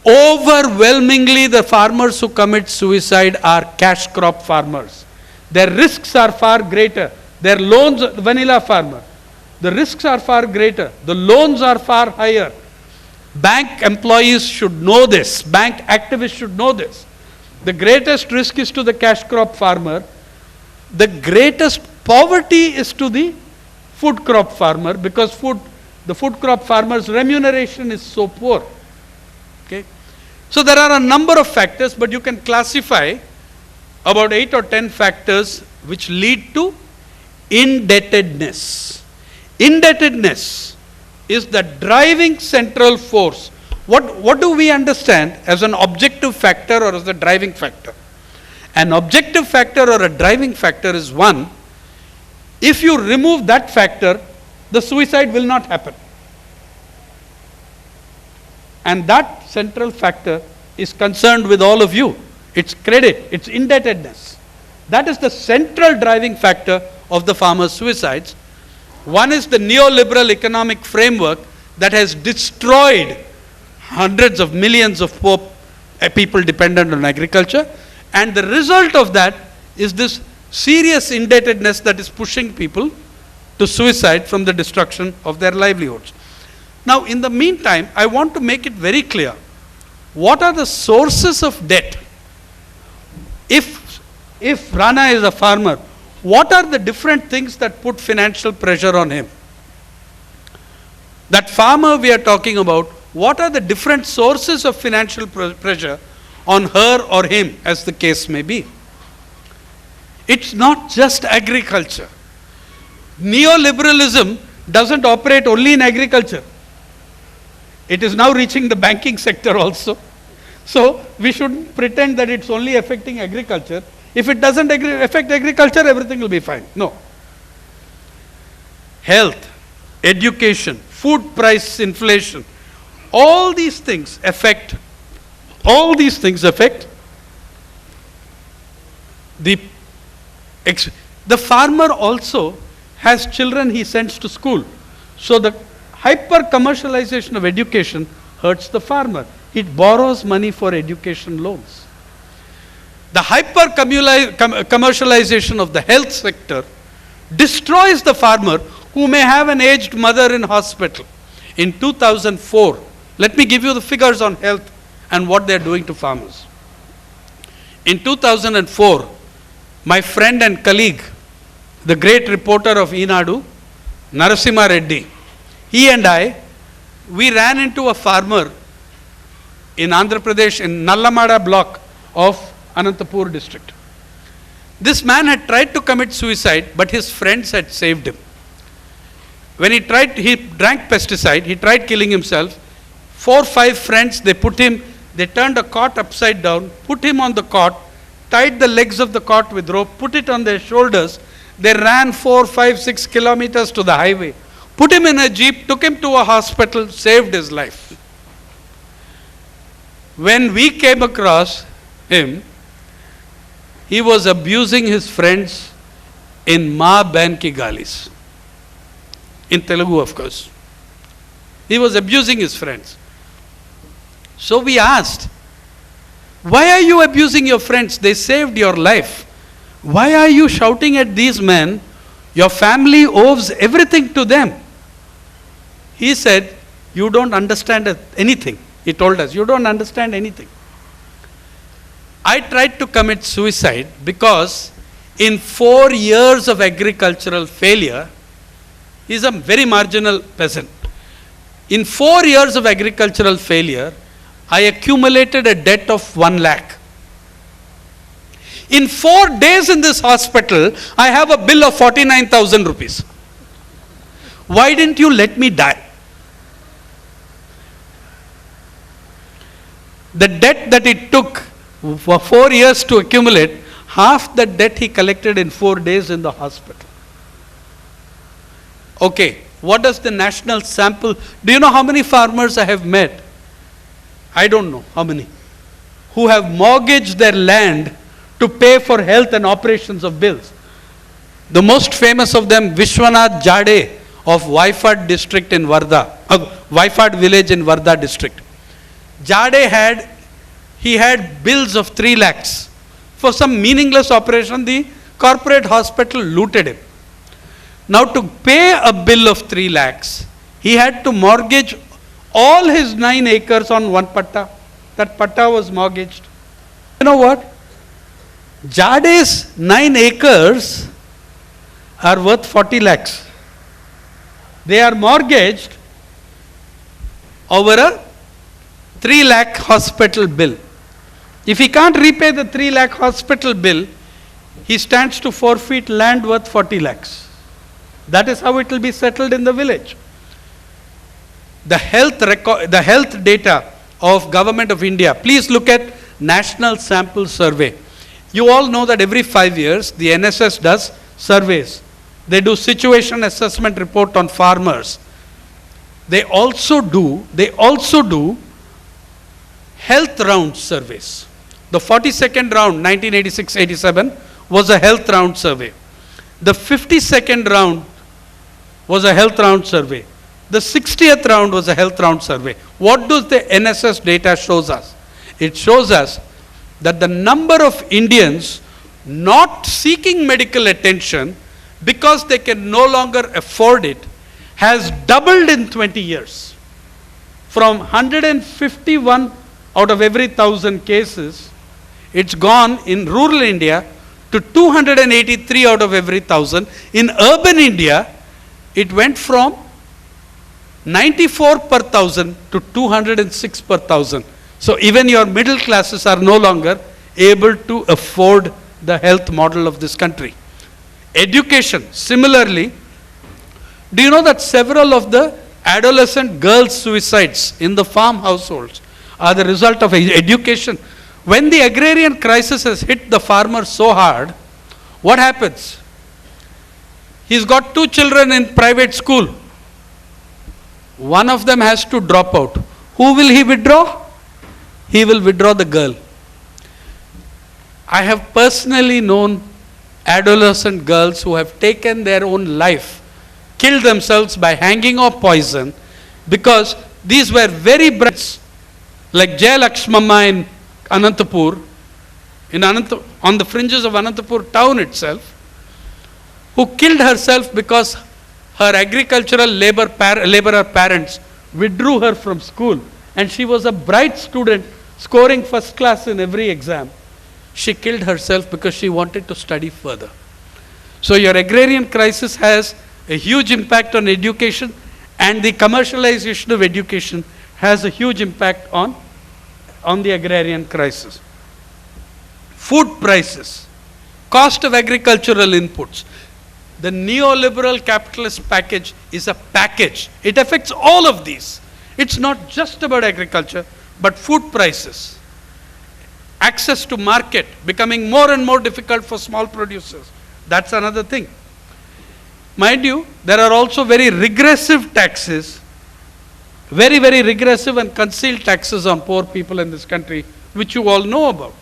Overwhelmingly, the farmers who commit suicide are cash crop farmers. Their risks are far greater. Their loans, vanilla farmer, the risks are far greater. The loans are far higher. Bank employees should know this. Bank activists should know this. The greatest risk is to the cash crop farmer. The greatest poverty is to the food crop farmer, because the food crop farmer's remuneration is so poor. Okay? So there are a number of factors, but you can classify about 8 or 10 factors which lead to indebtedness. Indebtedness is the driving central force. What do we understand as an objective factor or as a driving factor? An objective factor or a driving factor is one. If you remove that factor, the suicide will not happen. And that central factor is concerned with all of you. It's credit, it's indebtedness. That is the central driving factor of the farmers' suicides. One is the neoliberal economic framework that has destroyed hundreds of millions of poor people dependent on agriculture. And the result of that is this serious indebtedness that is pushing people to suicide from the destruction of their livelihoods. Now, in the meantime, I want to make it very clear. What are the sources of debt? If Rana is a farmer, what are the different things that put financial pressure on him? That farmer we are talking about, what are the different sources of financial pressure on her or him, as the case may be? It's not just agriculture. Neoliberalism doesn't operate only in agriculture. It is now reaching the banking sector also. So we shouldn't pretend that it's only affecting agriculture. If it doesn't affect agriculture, everything will be fine. No. Health, education, food price inflation, all these things affect the farmer also has children he sends to school. So the hyper commercialization of education hurts the farmer. It borrows money for education loans. The hyper commercialization of the health sector destroys the farmer who may have an aged mother in hospital. In 2004, let me give you the figures on health and what they are doing to farmers. In 2004, my friend and colleague, the great reporter of Eenadu, Narasimha Reddy, he and I, we ran into a farmer in Andhra Pradesh, in Nallamada block of Anantapur district. This man had tried to commit suicide, but his friends had saved him. When he drank pesticide, he tried killing himself. 4 or 5 friends, they turned a cot upside down, put him on the cot, tied the legs of the cot with rope, put it on their shoulders. They ran 4, 5, 6 kilometers to the highway, put him in a jeep, took him to a hospital, saved his life. When we came across him, he was abusing his friends in Ma Bain Ki Galis. In Telugu, of course. He was abusing his friends. So we asked, why are you abusing your friends? They saved your life. Why are you shouting at these men? Your family owes everything to them. He said, you don't understand anything. He told us, you don't understand anything. I tried to commit suicide because in 4 years of agricultural failure, he's a very marginal peasant. In 4 years of agricultural failure, I accumulated a debt of 1 lakh. In 4 days in this hospital, I have a bill of 49,000 rupees. Why didn't you let me die? The debt that it took for 4 years to accumulate, half the debt he collected in 4 days in the hospital. Okay, what does the national sample, do you know how many farmers I have met? I don't know how many, who have mortgaged their land to pay for health and operations of bills. The most famous of them, Vishwanath Jade of Waifad district in Waifad village in Wardha district. Jade had bills of 3 lakhs. For some meaningless operation, the corporate hospital looted him. Now to pay a bill of 3 lakhs, he had to mortgage all his 9 acres on one patta. That patta was mortgaged. You know what? Jade's 9 acres are worth 40 lakhs. They are mortgaged over a 3 lakh hospital bill. If he can't repay the 3 lakh hospital bill, he stands to forfeit land worth 40 lakhs. That is how it will be settled in the village. The health data of Government of India, please look at National Sample Survey. You all know that every 5 years, the NSS does surveys. They do situation assessment report on farmers. They also do health round surveys. The 42nd round, 1986-87, was a health round survey. The 52nd round was a health round survey. The 60th round was a health round survey. What does the NSS data shows us? It shows us that the number of Indians not seeking medical attention because they can no longer afford it has doubled in 20 years. From 151 out of every 1,000 cases, it's gone in rural India to 283 out of every 1,000. In urban India, it went from 94 per 1,000 to 206 per 1,000. So even your middle classes are no longer able to afford the health model of this country. Education, similarly, do you know that several of the adolescent girls' suicides in the farm households are the result of education? When the agrarian crisis has hit the farmer so hard, what happens? He's got 2 children in private school. One of them has to drop out. Who will he withdraw? He will withdraw the girl. I have personally known adolescent girls who have taken their own life, killed themselves by hanging or poison, because these were very bright, like Jaya Lakshmamma in Anantapur, on the fringes of Anantapur town itself, who killed herself because her agricultural laborer parents withdrew her from school, and she was a bright student scoring first class in every exam. She killed herself because she wanted to study further. So your agrarian crisis has a huge impact on education, and the commercialization of education has a huge impact on on the agrarian crisis. Food prices, cost of agricultural inputs. The neoliberal capitalist package is a package. It affects all of these. It's not just about agriculture, but food prices. Access to market becoming more and more difficult for small producers. That's another thing. Mind you, there are also very regressive taxes, very, very regressive and concealed taxes on poor people in this country, which you all know about.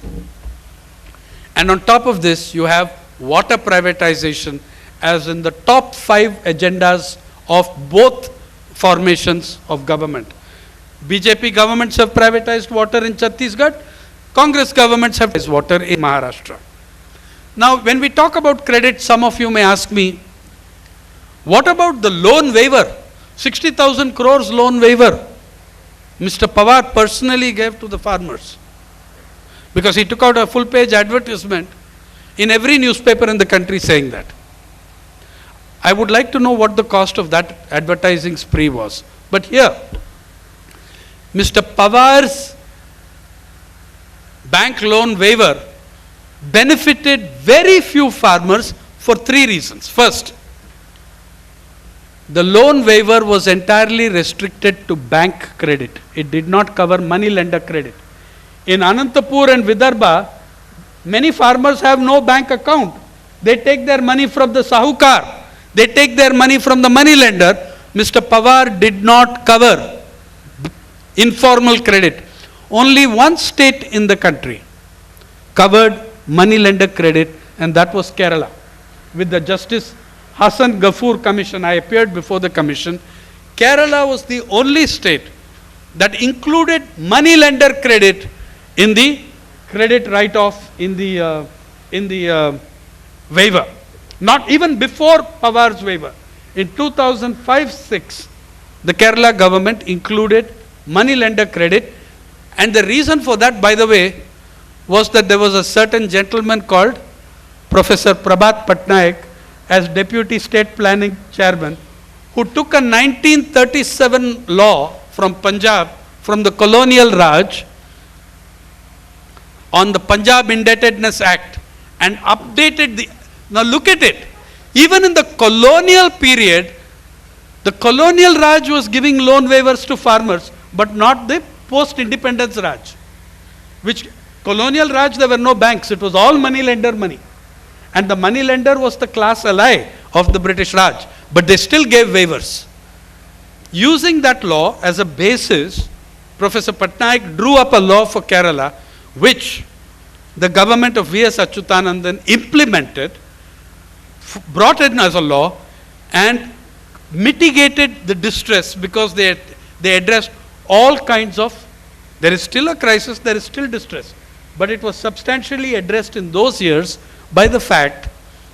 And on top of this, you have water privatization as in the top 5 agendas of both formations of government. BJP governments have privatized water in Chhattisgarh. Congress governments have privatized water in Maharashtra. Now, when we talk about credit, some of you may ask me, what about the loan waiver? 60,000 crores loan waiver. Mr. Pawar personally gave to the farmers because he took out a full-page advertisement in every newspaper in the country saying that. I would like to know what the cost of that advertising spree was. But here, Mr. Pawar's bank loan waiver benefited very few farmers for 3 reasons. First, the loan waiver was entirely restricted to bank credit. It did not cover money lender credit. In Anantapur and Vidarbha, many farmers have no bank account. They take their money from the sahukar. They take their money from the money lender. Mr. Pawar did not cover informal credit. Only one state in the country covered money lender credit, and that was Kerala. With the Justice Hassan Ghafoor Commission, I appeared before the commission. Kerala was the only state that included money lender credit in the credit write-off in the waiver. Not even before Pawar's waiver. In 2005-06, the Kerala government included money lender credit, and the reason for that, by the way, was that there was a certain gentleman called Professor Prabhat Patnaik as Deputy State Planning Chairman, who took a 1937 law from Punjab, from the colonial Raj, on the Punjab Indebtedness Act, and updated the... Now look at it. Even in the colonial period, the colonial Raj was giving loan waivers to farmers, but not the post-independence Raj. Which colonial Raj, there were no banks. It was all money lender money. And the money lender was the class ally of the British Raj. But they still gave waivers. Using that law as a basis, Professor Patnaik drew up a law for Kerala, which the government of V.S. Achyutanandan implemented, brought in as a law, and mitigated the distress because they addressed all kinds of, there is still a crisis, there is still distress. But it was substantially addressed in those years by the fact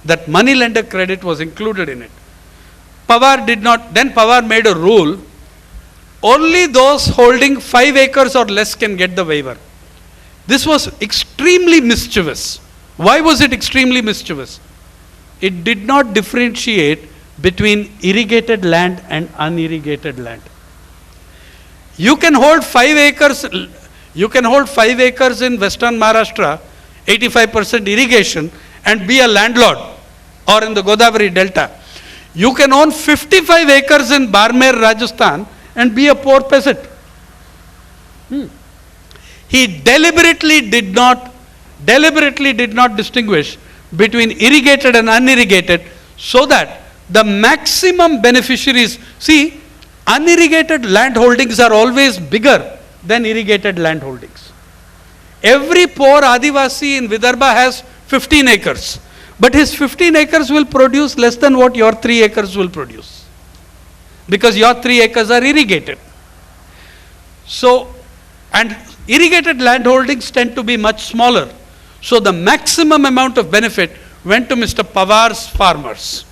that money lender credit was included in it. Pawar did not, then Pawar made a rule, only those holding 5 acres or less can get the waiver. This was extremely mischievous. Why was it extremely mischievous? It did not differentiate between irrigated land and unirrigated land. You can hold 5 acres, you can hold 5 acres in Western Maharashtra, 85% irrigation, and be a landlord, or in the Godavari Delta. You can own 55 acres in Barmer, Rajasthan, and be a poor peasant. He deliberately did not distinguish between irrigated and unirrigated, so that the maximum beneficiaries, see, unirrigated land holdings are always bigger than irrigated land holdings. Every poor Adivasi in Vidarbha has 15 acres, but his 15 acres will produce less than what your 3 acres will produce, because your 3 acres are irrigated. So, and irrigated land holdings tend to be much smaller. So the maximum amount of benefit went to Mr. Pawar's farmers.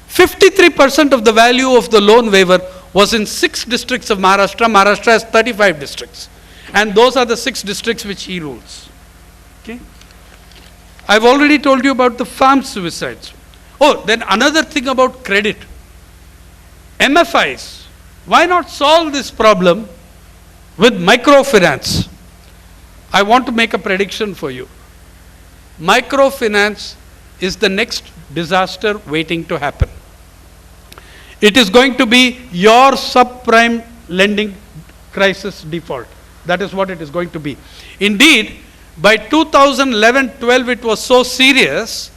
53% of the value of the loan waiver was in 6 districts of Maharashtra. Maharashtra has 35 districts. And those are the 6 districts which he rules. Okay? I've already told you about the farm suicides. Oh, then another thing about credit. MFIs. Why not solve this problem with microfinance? I want to make a prediction for you. Microfinance is the next disaster waiting to happen. It is going to be your subprime lending crisis default. That is what it is going to be. Indeed, by 2011-12, it was so serious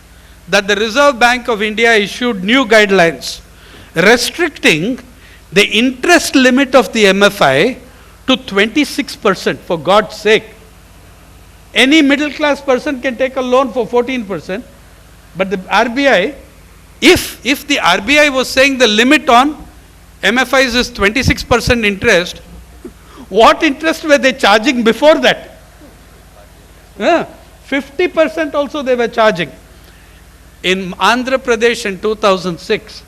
that the Reserve Bank of India issued new guidelines restricting the interest limit of the MFI to 26%, for God's sake. Any middle class person can take a loan for 14%, but the RBI, if the RBI was saying the limit on MFIs is 26% interest, what interest were they charging before that? 50% also they were charging. In Andhra Pradesh in 2006,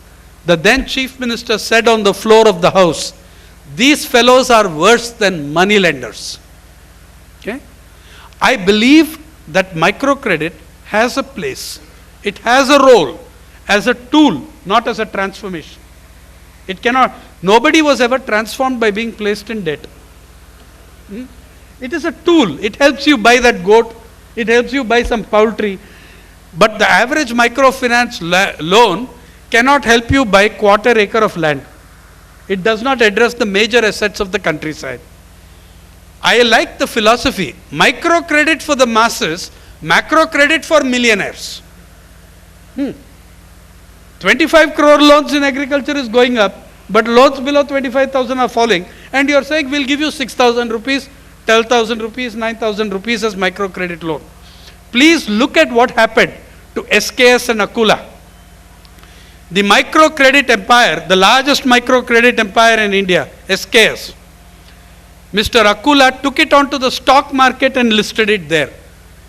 the then Chief Minister said on the floor of the House, these fellows are worse than money lenders. Okay? I believe that microcredit has a place. It has a role as a tool, not as a transformation. It cannot, nobody was ever transformed by being placed in debt. It is a tool. It helps you buy that goat. It helps you buy some poultry. But the average microfinance loan cannot help you buy quarter acre of land. It does not address the major assets of the countryside. I like the philosophy. Microcredit for the masses, macrocredit for millionaires. 25 crore loans in agriculture is going up, but loans below 25,000 are falling. And you are saying we'll give you 6,000 rupees, 12,000 rupees, 9,000 rupees as microcredit loan. Please look at what happened to SKS and Akula. The microcredit empire, the largest microcredit empire in India, SKS. Mr. Akula took it onto the stock market and listed it there.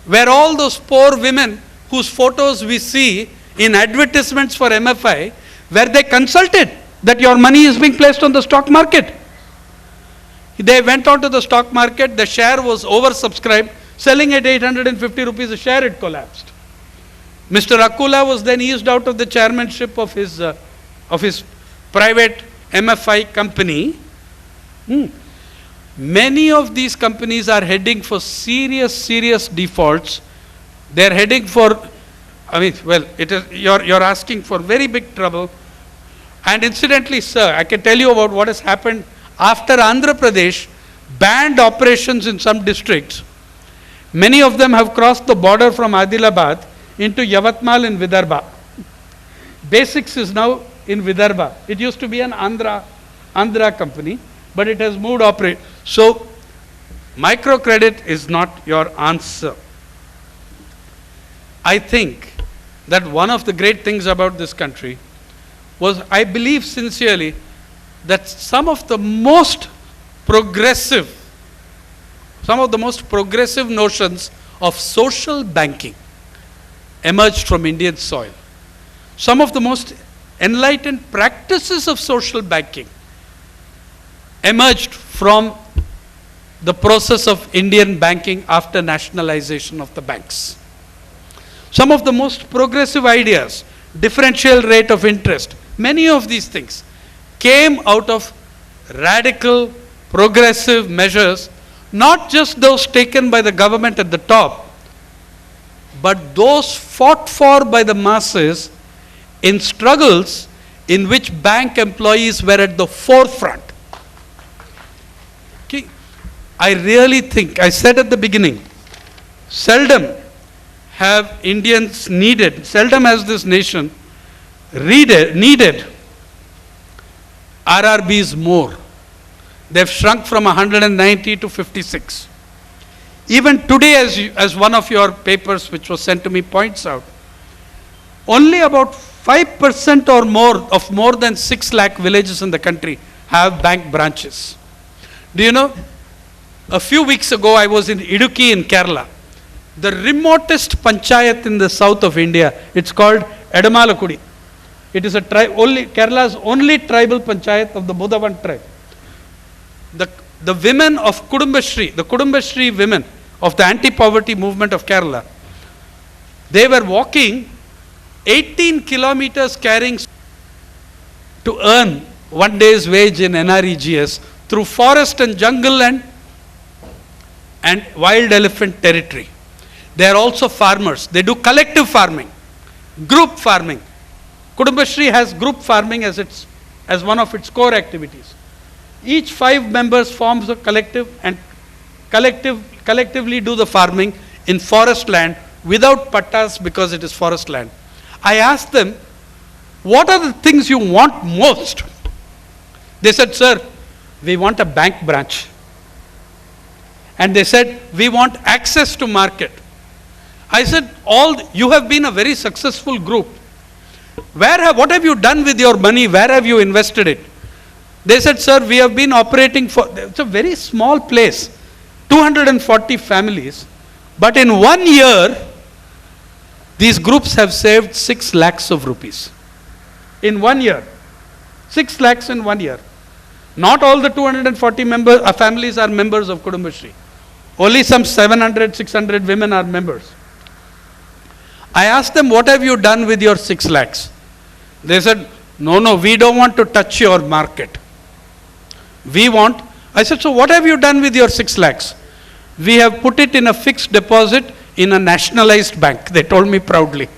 Where all those poor women whose photos we see in advertisements for MFI, where they consulted that your money is being placed on the stock market. They went onto the stock market, the share was oversubscribed, selling at 850 rupees a share, it collapsed. Mr. Akula was then eased out of the chairmanship of his private MFI company. Many of these companies are heading for serious defaults. They are heading for, you're asking for very big trouble. And incidentally, sir, I can tell you about what has happened after Andhra Pradesh banned operations in some districts. Many of them have crossed the border from Adilabad into Yavatmal in Vidarbha. Basics is now in Vidarbha. It used to be an Andhra company, but it has moved operate. So, microcredit is not your answer. I think that one of the great things about this country was, I believe sincerely, that some of the most progressive notions of social banking emerged from Indian soil. Some of the most enlightened practices of social banking emerged from the process of Indian banking after nationalization of the banks. Some of the most progressive ideas, differential rate of interest, many of these things came out of radical, progressive measures, not just those taken by the government at the top, but those fought for by the masses in struggles in which bank employees were at the forefront. Okay. I really think, I said at the beginning, seldom has this nation needed RRBs more. They've shrunk from 190 to 56. Even today, as one of your papers which was sent to me points out, only about 5% or more of more than 6 lakh villages in the country have bank branches. Do you know, a few weeks ago I was in Idukki in Kerala. The remotest panchayat in the south of India, it's called Edamalakudi. It is Kerala's only tribal panchayat of the Budavan tribe. The women of Kudumbashree, the Kudumbashree women of the anti-poverty movement of Kerala, they were walking 18 kilometers carrying to earn one day's wage in NREGS through forest and jungle and and wild elephant territory. They are also farmers. They do collective farming, group farming. Kudumbashree has group farming as one of its core activities. Each 5 members forms a collective and collectively do the farming in forest land without pattas because it is forest land. I asked them, what are the things you want most? They said, sir, we want a bank branch. And they said, we want access to market. I said, you have been a very successful group. What have you done with your money? Where have you invested it? They said, sir, we have been operating it's a very small place, 240 families. But in 1 year, these groups have saved 6 lakhs of rupees. In 1 year. 6 lakhs in 1 year. Not all the 240 families are members of Kudumbashree. Only some 700, 600 women are members. I asked them, what have you done with your 6 lakhs? They said, no, we don't want to touch your market. I said, so what have you done with your 6 lakhs? We have put it in a fixed deposit in a nationalized bank. They told me proudly.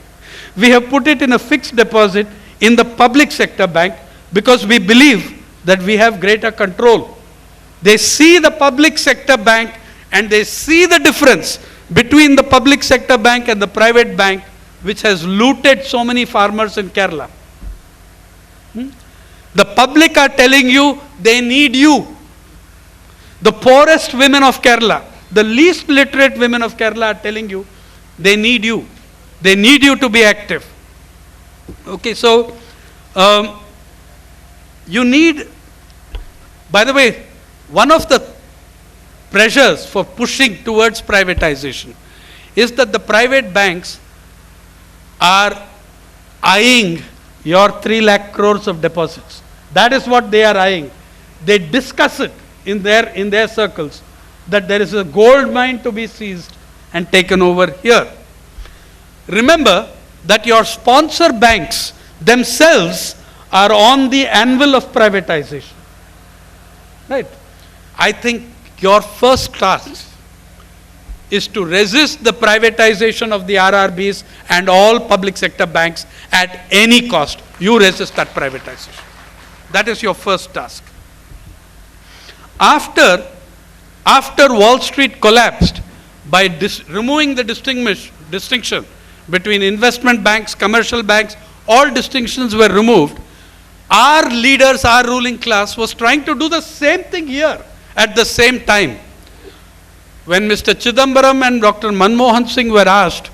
We have put it in a fixed deposit in the public sector bank because we believe that we have greater control. They see the public sector bank and they see the difference between the public sector bank and the private bank, which has looted so many farmers in Kerala. The public are telling you they need you. The poorest women of Kerala, the least literate women of Kerala are telling you they need you. They need you to be active. Okay, so you need, by the way, one of the pressures for pushing towards privatization is that the private banks are eyeing your 3 lakh crores of deposits. That is what they are eyeing. They discuss it in their circles that there is a gold mine to be seized and taken over here. Remember that your sponsor banks themselves are on the anvil of privatization. Right? I think your first task is to resist the privatization of the RRBs and all public sector banks at any cost. You resist that privatization. That is your first task. After Wall Street collapsed, by removing the distinction between investment banks, commercial banks, all distinctions were removed. Our leaders, our ruling class was trying to do the same thing here at the same time. When Mr. Chidambaram and Dr. Manmohan Singh were asked,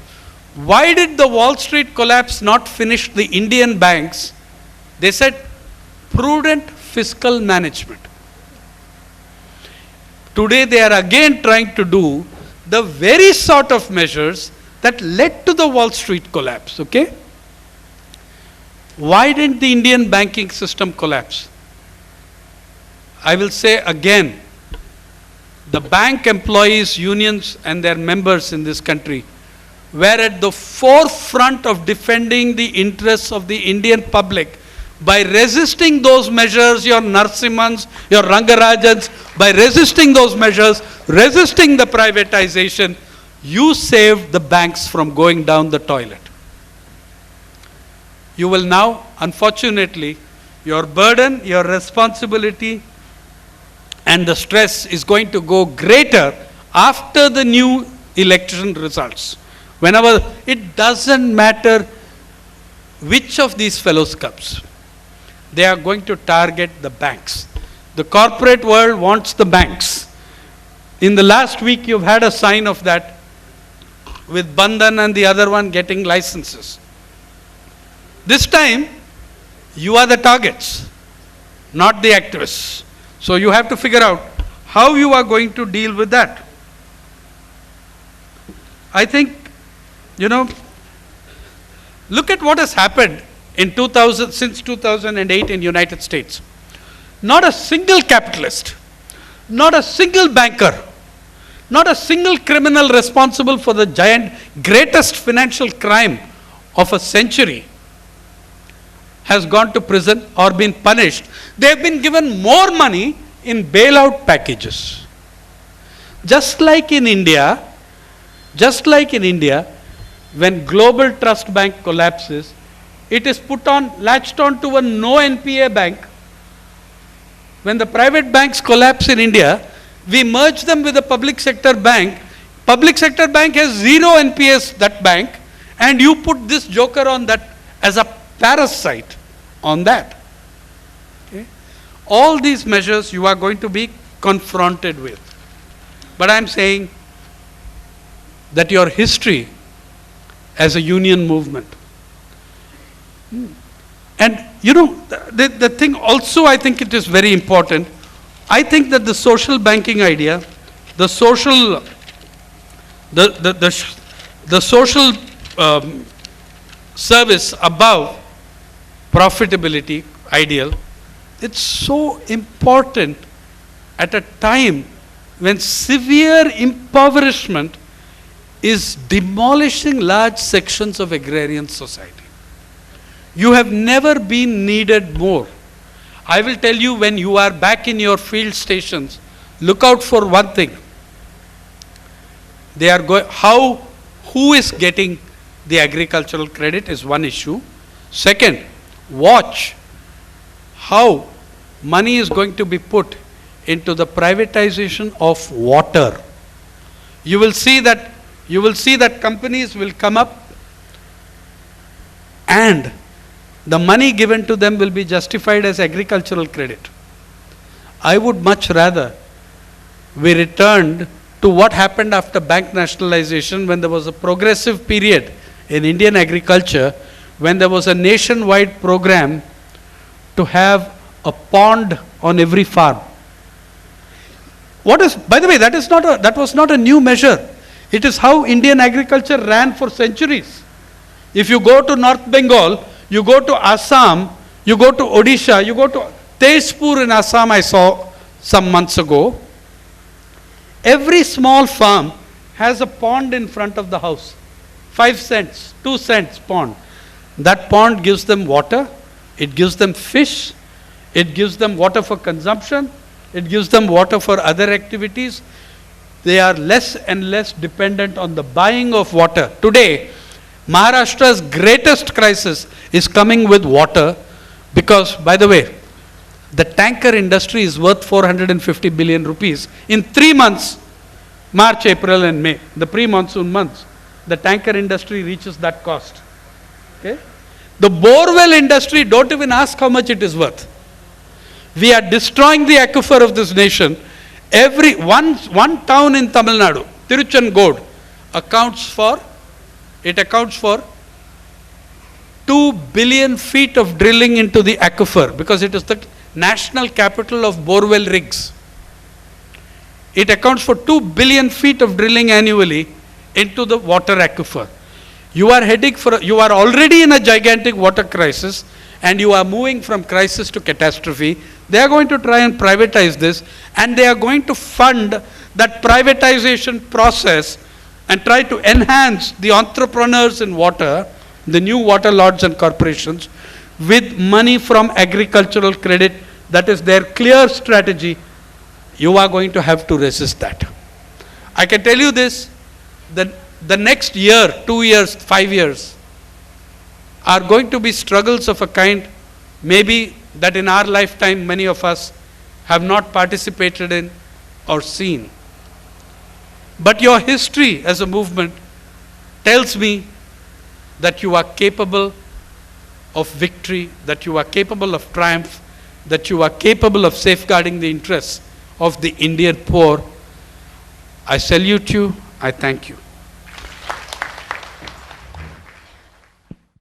why did the Wall Street collapse not finish the Indian banks? They said, prudent fiscal management. Today they are again trying to do the very sort of measures that led to the Wall Street collapse, okay? Why didn't the Indian banking system collapse? I will say again, the bank employees, unions and their members in this country were at the forefront of defending the interests of the Indian public by resisting those measures, your Narsimhans, your Rangarajans, by resisting those measures, resisting the privatization, you saved the banks from going down the toilet. You will now, unfortunately, your burden, your responsibility, and the stress is going to go greater after the new election results. Whenever, it doesn't matter which of these fellows comes. They are going to target the banks. The corporate world wants the banks. In the last week, you've had a sign of that with Bandhan and the other one getting licenses. This time, you are the targets, not the activists. So you have to figure out how you are going to deal with that. I think, look at what has happened since 2008 in United States. Not a single capitalist, not a single banker, not a single criminal responsible for the greatest financial crime of a century has gone to prison or been punished. They have been given more money in bailout packages. just like in India, when Global Trust Bank collapses, it is latched on to a no NPA bank. When the private banks collapse in India, we merge them with a public sector bank. Public sector bank has zero NPS, that bank, and you put this joker on that as a parasite on that. Okay? All these measures you are going to be confronted with. But I am saying that your history as a union movement. And you know, the thing also, I think it is very important. I think that the social banking idea, the social service above profitability ideal, it's so important at a time when severe impoverishment is demolishing large sections of agrarian society. You have never been needed more. I will tell you, when you are back in your field stations, look out for one thing. They are who is getting the agricultural credit is one issue. Second, watch how money is going to be put into the privatization of water. You will see that companies will come up and the money given to them will be justified as agricultural credit. I would much rather we returned to what happened after bank nationalization, when there was a progressive period in Indian agriculture, when there was a nationwide program to have a pond on every farm. By the way, that was not a new measure. It is how Indian agriculture ran for centuries. If you go to North Bengal, you go to Assam, you go to Odisha, you go to Tezpur in Assam, I saw some months ago. Every small farm has a pond in front of the house. 5 cents, 2 cents pond. That pond gives them water, it gives them fish, it gives them water for consumption, it gives them water for other activities. They are less and less dependent on the buying of water. Today, Maharashtra's greatest crisis is coming with water because, by the way, the tanker industry is worth 450 billion rupees. In 3 months, March, April and May, the pre-monsoon months, the tanker industry reaches that cost. Okay? The borewell industry, don't even ask how much it is worth. We are destroying the aquifer of this nation. One town in Tamil Nadu, Tiruchangod, accounts for 2 billion feet of drilling into the aquifer, because it is the national capital of borewell rigs. It accounts for 2 billion feet of drilling annually into the water aquifer. You are already in a gigantic water crisis, and you are moving from crisis to catastrophe. They are going to try and privatize this, and they are going to fund that privatization process and try to enhance the entrepreneurs in water, the new water lords and corporations, with money from agricultural credit. That is their clear strategy. You are going to have to resist that. I can tell you this, the next year, 2 years, 5 years, are going to be struggles of a kind, maybe that in our lifetime many of us have not participated in or seen. But your history as a movement tells me that you are capable of victory, that you are capable of triumph, that you are capable of safeguarding the interests of the Indian poor. I salute you. I thank you.